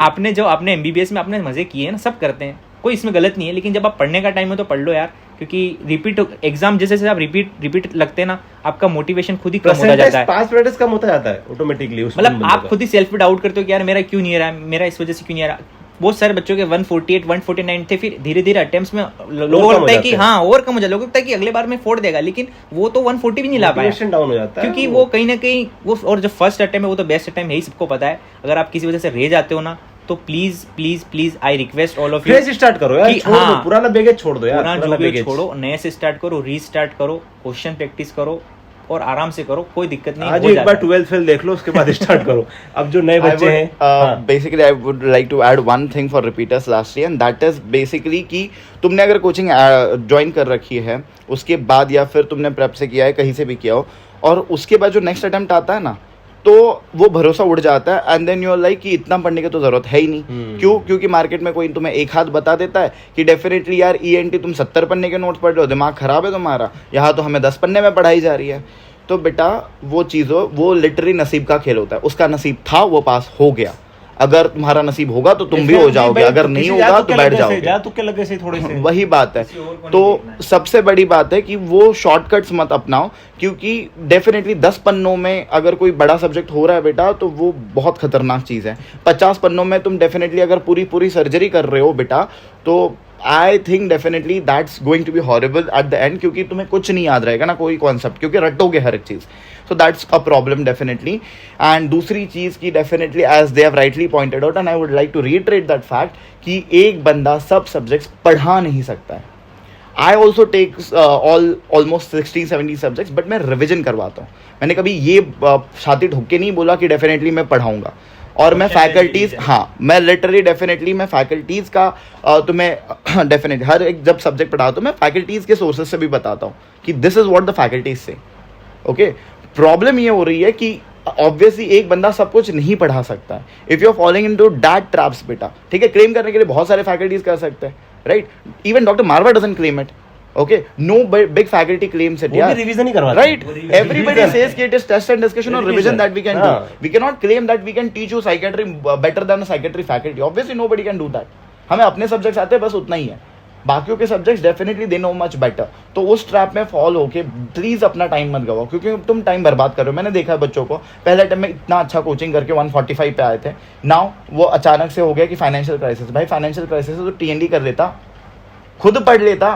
आपने एमबीबीएस में आपने मजे किए हैं ना, सब करते हैं, कोई इसमें गलत नहीं है, लेकिन जब आप पढ़ने का टाइम है तो पढ़ लो यार, क्योंकि रिपीट एग्जाम जैसे आप रिपीट लगते हैं ना, आपका मोटिवेशन खुद ही कम होता जाता है, पास परसेंटेज कम होता जाता है ऑटोमेटिकली। मतलब आप खुद ही सेल्फ डाउट करते हो कि यार मेरा क्यों नहीं आ रहा है, मेरा इस वजह से क्यों नहीं आ रहा। बहुत सारे बच्चों के 148 149 थे, फिर धीरे धीरे अटेम्प्ट्स में लोगों को लगता है कि हाँ और कम हो जाए, लोगों को लगता है कि अगले बार में फोड़ देगा, लेकिन वो तो 140 भी नहीं ला पाया, डाउन हो जाता है, क्योंकि वो कहीं ना कहीं वो, और जो फर्स्ट अटेम्प्ट है वो तो बेस्ट अटेम्प्ट है ही, सबको पता है। अगर आप किसी वजह से रह जाते हो ना तो please please please I request all of you, fresh start करो यार, छोड़ दो पुराना बैगेज, छोड़ दो यार, पुराना बैगेज छोड़ो, नए से स्टार्ट करो, रीस्टार्ट करो, क्वेश्चन प्रैक्टिस करो और आराम से करो, कोई दिक्कत नहीं। आज एक बार 12th फेल देख लो, उसके बाद स्टार्ट करो। अब जो नए बच्चे हैं, basically I would like to add one thing for repeaters lastly, and that is basically कि तुमने अगर कोचिंग ज्वाइन कर रखी है उसके बाद, या फिर तुमने प्रेप से किया है, कहीं से भी किया हो, और उसके बाद जो नेक्स्ट अटेम्प्ट आता है ना, तो वो भरोसा उड़ जाता है, and then you are like कि इतना पढ़ने की तो जरूरत है ही नहीं। क्यों? क्योंकि मार्केट में कोई तुम्हें एक हाथ बता देता है कि डेफिनेटली यार ईएनटी तुम 70 पन्ने के नोट्स पढ़ रहे हो, दिमाग खराब है तुम्हारा, यहाँ तो हमें 10 पन्ने में पढ़ाई जा रही है। तो बेटा वो चीज़ों, वो लिटरली नसीब का खेल होता है, उसका नसीब था, वो पास हो गया। अगर तुम्हारा नसीब होगा तो तुम भी हो जाओगे, अगर नहीं होगा तो बैठ जाओगे। वही बात है। तो सबसे बड़ी बात है कि वो शॉर्टकट्स मत अपनाओ, क्योंकि डेफिनेटली 10 पन्नों में अगर कोई बड़ा सब्जेक्ट हो रहा है बेटा, तो वो बहुत खतरनाक चीज़ है। 50 पन्नों में तुम डेफिनेटली अगर पूरी सर्जरी कर रहे हो बेटा, तो I think definitely that's going to be horrible at the end, क्योंकि तुम्हें कुछ नहीं याद रहेगा ना, कोई कॉन्सेप्ट, क्योंकि रटोगे हर एक चीज़। So that's a problem definitely. And दूसरी चीज़ की definitely as they have rightly pointed out, and I would like to reiterate that fact कि एक बंदा सब सब्जेक्ट्स पढ़ा नहीं सकता है। I also take almost 60-70 subjects, but मैं रिविजन करवाता हूँ। मैंने कभी ये छाती ठोक के नहीं बोला कि डेफिनेटली मैं पढ़ाऊँगा, और मैं फैकल्टीज़, हाँ मैं लिटरली डेफिनेटली मैं फैकल्टीज़ का तुम्हें डेफिनेटली हर एक जब सब्जेक्ट पढ़ाता हूँ, मैं फैकल्टीज़ के सोर्सेज से भी बताता हूँ कि this is what the faculties से। ओके, प्रॉब्लम ये हो रही है कि ऑब्वियसली एक बंदा सब कुछ नहीं पढ़ा सकता है। If you are following into that traps बेटा, ठीक है, क्लेम करने के लिए बहुत सारे फैकल्टीज कर सकते हैं, right? Even doctor Marwah doesn't claim it, okay, no big faculty claims it, yeah, revision ही करवाते, right? Everybody says कि it is test and discussion or revision that we can do. We cannot claim that we can teach you psychiatry better than a psychiatry faculty. Obviously nobody can do that. हमें अपने subjects आते हैं, बस उतना ही है। बाकियों के subjects definitely they know much better. तो उस ट्रैप में फॉल होके प्लीज अपना टाइम मत गवाओ, क्योंकि तुम टाइम बर्बाद कर रहे हो। मैंने देखा है बच्चों को, पहले टाइम में इतना अच्छा कोचिंग करके 145 पे आए थे, नाउ वो अचानक से हो गया कि फाइनेंशियल क्राइसिस। भाई फाइनेंशियल क्राइसिस तो TND कर लेता, खुद पढ़ लेता,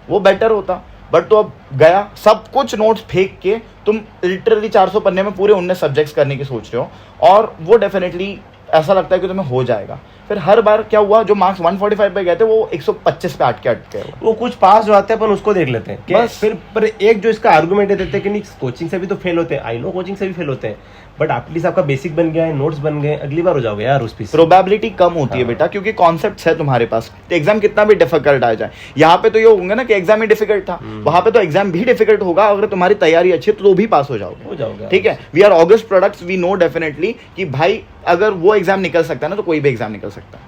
वो बेटर होता। बट तो अब गया, सब कुछ नोट्स फेंक के तुम लिटरली 400 पन्ने में पूरे 19 सब्जेक्ट्स करने की सोच रहे हो, और वो डेफिनेटली ऐसा लगता है कि तुम्हें हो जाएगा। फिर हर बार क्या हुआ, जो मार्क्स 145 पे गए थे वो 125 पे अटके वो कुछ पास जो आते हैं अपन उसको देख लेते हैं बस। फिर पर एक जो इसका आर्गुमेंट देते हैं कि नहीं कोचिंग से भी तो फेल होते हैं, आई नो कोचिंग से भी फेल होते हैं, बट एटलीस्ट आपका बेसिक बन गया है, नोट्स बन गए, अगली बार हो जाओगे यार उस पे। प्रोबेबिलिटी कम होती है बेटा, क्योंकि कॉन्सेप्ट्स है तुम्हारे पास। तो एग्जाम कितना भी डिफिकल्ट आ जाए, यहाँ पे तो ये होगा ना कि एग्जाम ही डिफिकल्ट था, वहां पे तो एग्जाम भी डिफिकल्ट होगा। अगर तुम्हारी तैयारी अच्छी है तो भी पास हो जाओगे, ठीक है। We are august products, we know definitely कि भाई अगर वो एग्जाम निकल सकता है ना, तो कोई भी एग्जाम निकल सकता है।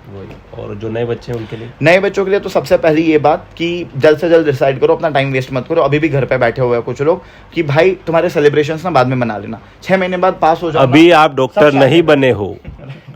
और जो नए बच्चे हैं उनके लिए, नए बच्चों के लिए तो सबसे पहली ये बात कि जल्द से जल्द डिसाइड करो, अपना टाइम वेस्ट मत करो। अभी भी घर पे बैठे हुए हैं कुछ लोग कि भाई तुम्हारे सेलिब्रेशंस ना बाद में मना लेना, 6 महीने बाद पास हो जाओ। अभी आप डॉक्टर नहीं बने हो,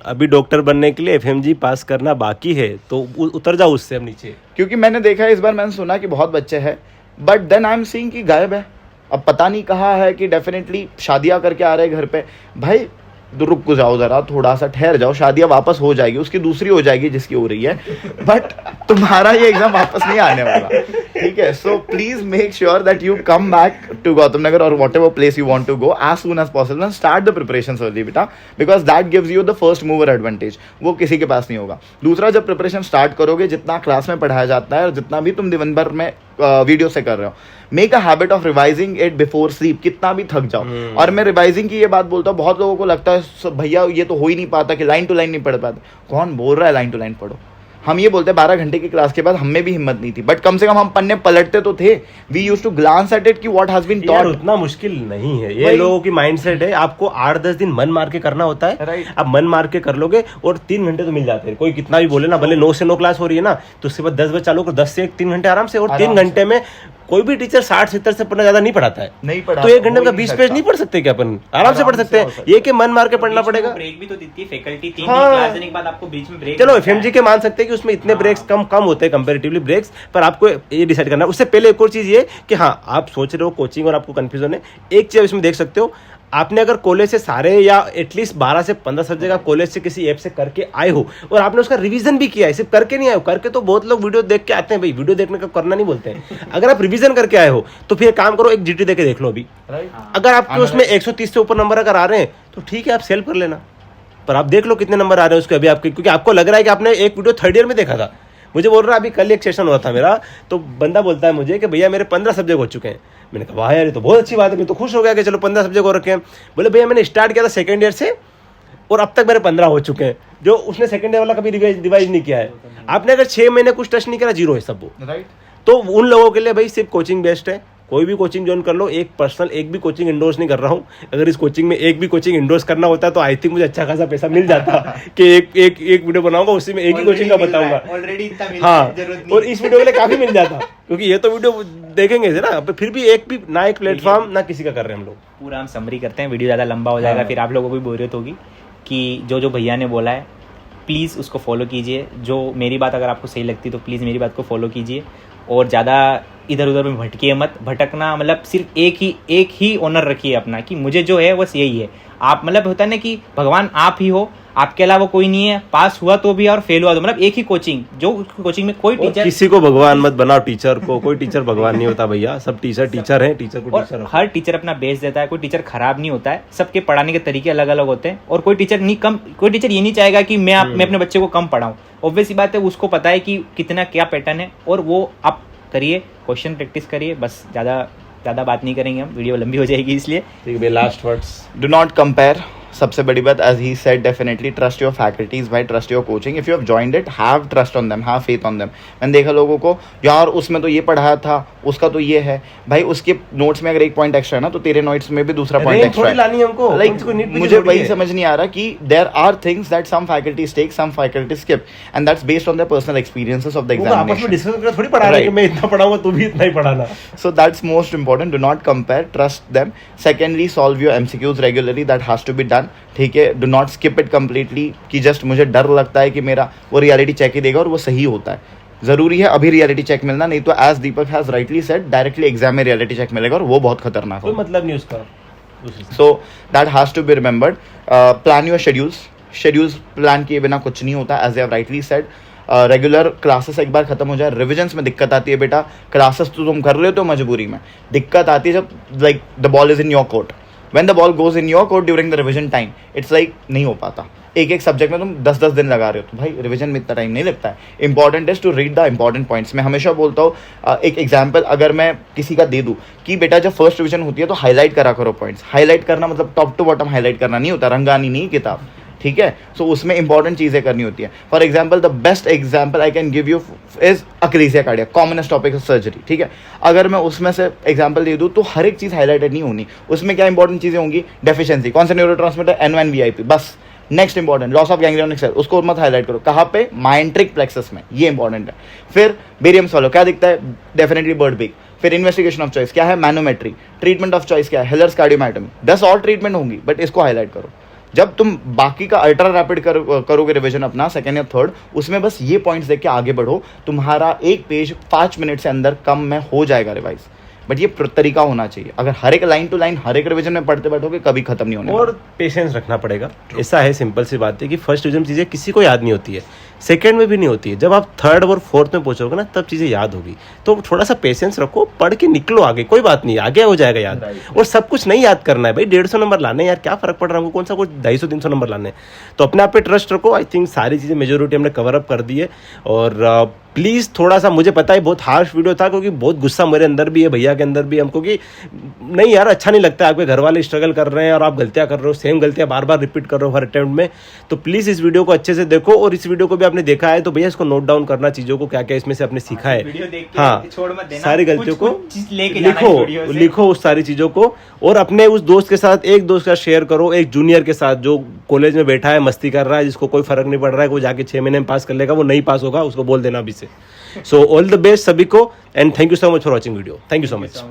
अभी डॉक्टर बनने के लिए FMG पास करना बाकी है, तो उतर जाओ उससे अब नीचे। क्योंकि मैंने देखा है, इस बार मैंने सुना कि बहुत बच्चे हैं but then I am seeing कि गायब है, अब पता नहीं कहाँ है, कि डेफिनेटली शादियाँ करके आ रहे घर पे। भाई रुक जाओ जरा, थोड़ा सा ठहर जाओ, शादियाँ वापस हो जाएगी, उसकी दूसरी हो जाएगी जिसकी हो रही है, बट तुम्हारा ये एग्जाम वापस नहीं आने वाला, ठीक है। So please make sure that you come back to Gautam Nagar और whatever place you want to go as soon as possible and start the preparation early बेटा, because that gives you the first mover advantage, वो किसी के पास नहीं होगा। दूसरा, जब preparation start करोगे, जितना क्लास में पढ़ाया जाता है और जितना भी तुम दिन भर में वीडियो से कर रहे हो, make a habit of revising it before sleep, कितना भी थक जाओ। और मैं रिवाइजिंग की ये बात बोलता हूँ, बहुत लोगों को लगता है भैया ये तो हो ही नहीं पाता कि लाइन टू लाइन नहीं पढ़ पाते। कौन बोल रहा है लाइन टू लाइन पढ़ो? हम ये बोलते हैं 12 घंटे की क्लास के बाद हमें भी हिम्मत नहीं थी, बट कम से कम हम पन्ने पलटते तो थे। We used to glance at it कि व्हाट हैज बीन यार टॉट। उतना मुश्किल नहीं है, ये लोगों की माइंडसेट है। आपको 8-10 दिन मन मार के करना होता है, Right. आप मन मार के कर लोगे और 3 घंटे तो मिल जाते हैं। कोई कितना भी बोले ना, भले 9 से 9 क्लास हो रही है ना, तो उसके बाद 10 बजे चालू करो, 10 से 3 घंटे आराम से। और 3 घंटे में कोई भी टीचर 60-70 से पढ़ना ज्यादा नहीं पढ़ाता है, नहीं पढ़ा तो 1 घंटे का 20 पेज नहीं पढ़ सकते क्या अपन? आराम से पढ़ सकते हैं। ये कि मन मार के पढ़ना पड़ेगा। ब्रेक भी तो देती है फैकल्टी, 3 हाँ। क्लास देने के बाद आपको बीच में ब्रेक। चलो एफएमजी के मान सकते हैं कि उसमें इतने ब्रेक्स कम होते हैं कंपैरेटिवली ब्रेक्स, पर आपको ये डिसाइड करना है। उससे पहले एक और चीज ये कि हाँ, आप सोच रहे हो कोचिंग और आपको कंफ्यूजन है, एक चीज इसमें देख सकते हो, आपने अगर कॉलेज से सारे या एटलीस्ट 12 से 15 सब्जेक्ट आप कॉलेज से किसी ऐप से करके आए हो और आपने उसका रिवीजन भी किया है, सिर्फ करके नहीं आए हो। करके तो बहुत लोग वीडियो देख के आते हैं, भाई वीडियो देखने का करना नहीं बोलते हैं। अगर आप रिवीजन करके आए हो तो फिर काम करो, एक जीटी देके देख लो अभी। अगर आपके उसमें 130 से ऊपर नंबर अगर आ रहे हैं तो ठीक है, आप सेल कर लेना, पर आप देख लो कितने नंबर आ रहे हैं उसके अभी आपके, क्योंकि आपको लग रहा है कि आपने एक वीडियो 3rd ईयर में देखा था। मुझे बोल रहा है अभी कल एक सेशन हुआ था मेरा, तो बंदा बोलता है मुझे कि भैया मेरे 15 सब्जेक्ट हो चुके हैं। मैंने कहा वाह यार, ये तो बहुत अच्छी बात है, मैं तो खुश हो गया कि चलो 15 सब्जेक्ट हो रखे हैं। बोले भैया मैंने स्टार्ट किया था 2nd ईयर से और अब तक मेरे 15 हो चुके हैं। जो उसने 2nd ईयर वाला कभी रिवाइज नहीं किया है, आपने अगर 6 महीने कुछ टच नहीं करा, 0 है सब वो। राइट। तो उन लोगों के लिए भाई सिर्फ कोचिंग बेस्ट है। कोई भी कोचिंग ज्वाइन कर लो, एक पर्सनल एक भी कोचिंग इंडोर्स नहीं कर रहा हूँ। अगर इस कोचिंग में एक भी कोचिंग इंडोर्स करना होता है तो आई थिंक मुझे अच्छा खासा पैसा मिल जाता कि एक वीडियो बनाऊंगा, उसी में एक ही कोचिंग का बताऊंगा। ऑलरेडी इतना मिल हाँ, है, जरूरत नहीं। और इस वीडियो के लिए काफी मिल जाता, क्योंकि ये तो वीडियो देखेंगे ना, फिर भी एक भी ना एक प्लेटफॉर्म ना किसी का कर रहे हैं हम लोग। पूरा हम समरी करते हैं, वीडियो ज़्यादा लंबा हो जाएगा, हाँ। फिर आप लोगों को भी बोरियत होगी। कि जो भैया ने बोला है प्लीज़ उसको फॉलो कीजिए। जो मेरी बात अगर आपको सही लगती है तो प्लीज़ मेरी बात को फॉलो कीजिए, और ज़्यादा इधर उधर में भटकिए मत। भटकना मतलब सिर्फ एक ही ऑनर रखिए अपना, कि मुझे जो है बस यही है। आप मतलब होता है ना कि भगवान आप ही हो, आपके अलावा कोई नहीं है। पास हुआ तो भी और फेल हुआ तो, मतलब एक ही कोचिंग, जो कोचिंग में कोई टीचर, किसी को भगवान मत बनाओ टीचर को, कोई टीचर भगवान नहीं होता भैया, सब टीचर हैं, टीचर को टीचर। और हर टीचर अपना बेस देता है, कोई टीचर खराब नहीं होता है, सबके पढ़ाने के तरीके अलग अलग होते हैं। और कोई टीचर ये नहीं चाहेगा कि मैं अपने बच्चे को कम पढ़ाऊँ। ऑब्वियस सी बात है, उसको पता है कि कितना क्या पैटर्न है, और वो आप करिए, क्वेश्चन प्रैक्टिस करिए। बस ज़्यादा बात नहीं करेंगे हम, वीडियो लंबी हो जाएगी इसलिए। ठीक है, last words. Do not compare. सबसे बड़ी बात, as he said, definitely trust your faculties भाई, trust your coaching. If you have joined it, have trust on them, have faith on them. मैंने देखा लोगों को, यार उसमें तो ये पढ़ाया था, उसका तो ये है। भाई उसके नोट्स में अगर एक पॉइंट एक्स्ट्रा है ना, तो तेरे नोट्स में भी दूसरा पॉइंट एक्स्ट्रा है। लानी हमको, लाइक मुझे वही समझ नहीं आ रहा कि there are things that some faculties take, some faculties skip, and that's based on their personal experiences of the आपस में एग्जामिनेशन। डिस्कस कर थोड़ी पढ़ा रहे हैं कि मैं इतना पढ़ाऊंगा तू भी इतना ही पढ़ाना। So that's most important. Do not compare. Trust them. Secondly, solve your MCQs regularly. That has to be done. ठीक है. Do not skip it completely. कि just मुझे डर लगता है कि मेरा वो रियलिटी चेक ही देगा और वो सही होता है। जरूरी है अभी रियलिटी चेक मिलना, नहीं तो as Deepak has rightly said, directly exam में रियलिटी चेक मिलेगा और वो बहुत खतरनाक कोई होगा। मतलब नहीं उसका। So that has to be remembered. Plan your schedules. Schedules plan किए बिना कुछ नहीं होता, as I have rightly said. Regular classes एक बार खत्म हो जाए, रिविजन्स में दिक्कत आती है बेटा। क्लासेस तो तुम कर रहे हो तो मजबूरी में, दिक्कत आती है जब like the ball is in your court. When the ball goes in your court during the revision time, it's like नहीं हो पाता। एक सब्जेक्ट में तुम 10-10 दिन लगा रहे हो, तो भाई रिवीजन में इतना टाइम नहीं लगता है। Important is to read the important points. मैं हमेशा बोलता हूँ, एक एग्जाम्पल अगर मैं किसी का दे दूँ कि बेटा जब फर्स्ट रिविजन होती है तो हाईलाइट करा करो पॉइंट्स। हाईलाइट करना मतलब टॉप टू बॉटम हाईलाइट करना नहीं होता, रंगानी नहीं किताब, ठीक है। सो उसमें इंपॉर्टेंट चीजें करनी होती है। For example, the best example I can give you is achalasia cardiac, commonest topic of surgery, ठीक है। अगर मैं उसमें से एग्जाम्पल दे दूँ तो हर एक चीज हाईलाइटेड नहीं होनी। उसमें क्या इंपॉर्टेंट चीजें होंगी, डेफिशिएंसी, कौन सा न्यूरोट्रांसमीटर, N1-VIP, बस। Next important, loss of ganglionic cell, उसको मत हाईलाइट करो। कहाँ पे, माइंट्रिक प्लेक्सस में, ये इंपॉर्टेंट है। फिर बेरियम सॉलो क्या दिखता है, डेफिनेटली बर्ड बिग। फिर इन्वेस्टिगेशन ऑफ चॉइस क्या है, मैनोमेट्री। ट्रीटमेंट ऑफ चॉइस क्या है, हेलर्स कार्डियोमायोटोमी। 10 और ट्रीटमेंट होंगी, बट इसको हाईलाइट करो। जब तुम बाकी का अल्ट्रा रैपिड करोगे रिवीजन अपना सेकंड या थर्ड, उसमें बस ये पॉइंट्स देख के आगे बढ़ो, तुम्हारा एक पेज 5 मिनट से अंदर कम में हो जाएगा रिवाइज। बट ये तरीका होना चाहिए। अगर हर एक लाइन टू लाइन हर एक रिवीजन में पढ़ते बैठोगे कभी खत्म नहीं होने और पेशेंस रखना पड़ेगा। ऐसा है, सिंपल सी बात है कि फर्स्ट रिवीजन चीज़ें किसी को याद नहीं होती है, सेकंड में भी नहीं होती है। जब आप थर्ड और फोर्थ में पहुंचोगे ना तब चीज़ें याद होगी। तो थोड़ा सा पेशेंस रखो, पढ़ के निकलो आगे, कोई बात नहीं, आगे हो जाएगा याद। और सब कुछ नहीं याद करना है भाई, 150 नंबर लाने यार, क्या फर्क पड़ रहा है हमको, कौन सा कुछ 250-300 नंबर लाने। तो अपने आप पे ट्रस्ट रखो। आई थिंक सारी चीज़ें मेजोरिटी हमने कवर अप कर दी है। और प्लीज़ थोड़ा सा, मुझे पता है बहुत हार्श वीडियो था क्योंकि बहुत गुस्सा मेरे अंदर भी है, भैया के अंदर भी हमको, कि नहीं यार अच्छा नहीं लगता है, आपके घर वाले स्ट्रगल कर रहे हैं और आप गलतियां कर रहे हो, सेम गलतियां बार बार रिपीट कर रहे हो हर अटेम्प्ट में। तो प्लीज़ इस वीडियो को अच्छे से देखो, और इस वीडियो को भी आपने देखा है तो भैया इसको नोट डाउन करना, चीज़ों को क्या क्या इसमें से आपने सीखा है। हाँ, सारी गलतियों को लिखो उस सारी चीज़ों को, और अपने उस दोस्त के साथ, एक दोस्त का शेयर करो, एक जूनियर के साथ जो कॉलेज में बैठा है, मस्ती कर रहा है, जिसको कोई फर्क नहीं पड़ रहा है, वो जाके 6 महीने में पास कर लेगा, वो नहीं पास होगा, उसको बोल देना अभी से। सो ऑल द बेस्ट सभी को, and thank you so much for watching video. Thank you so much.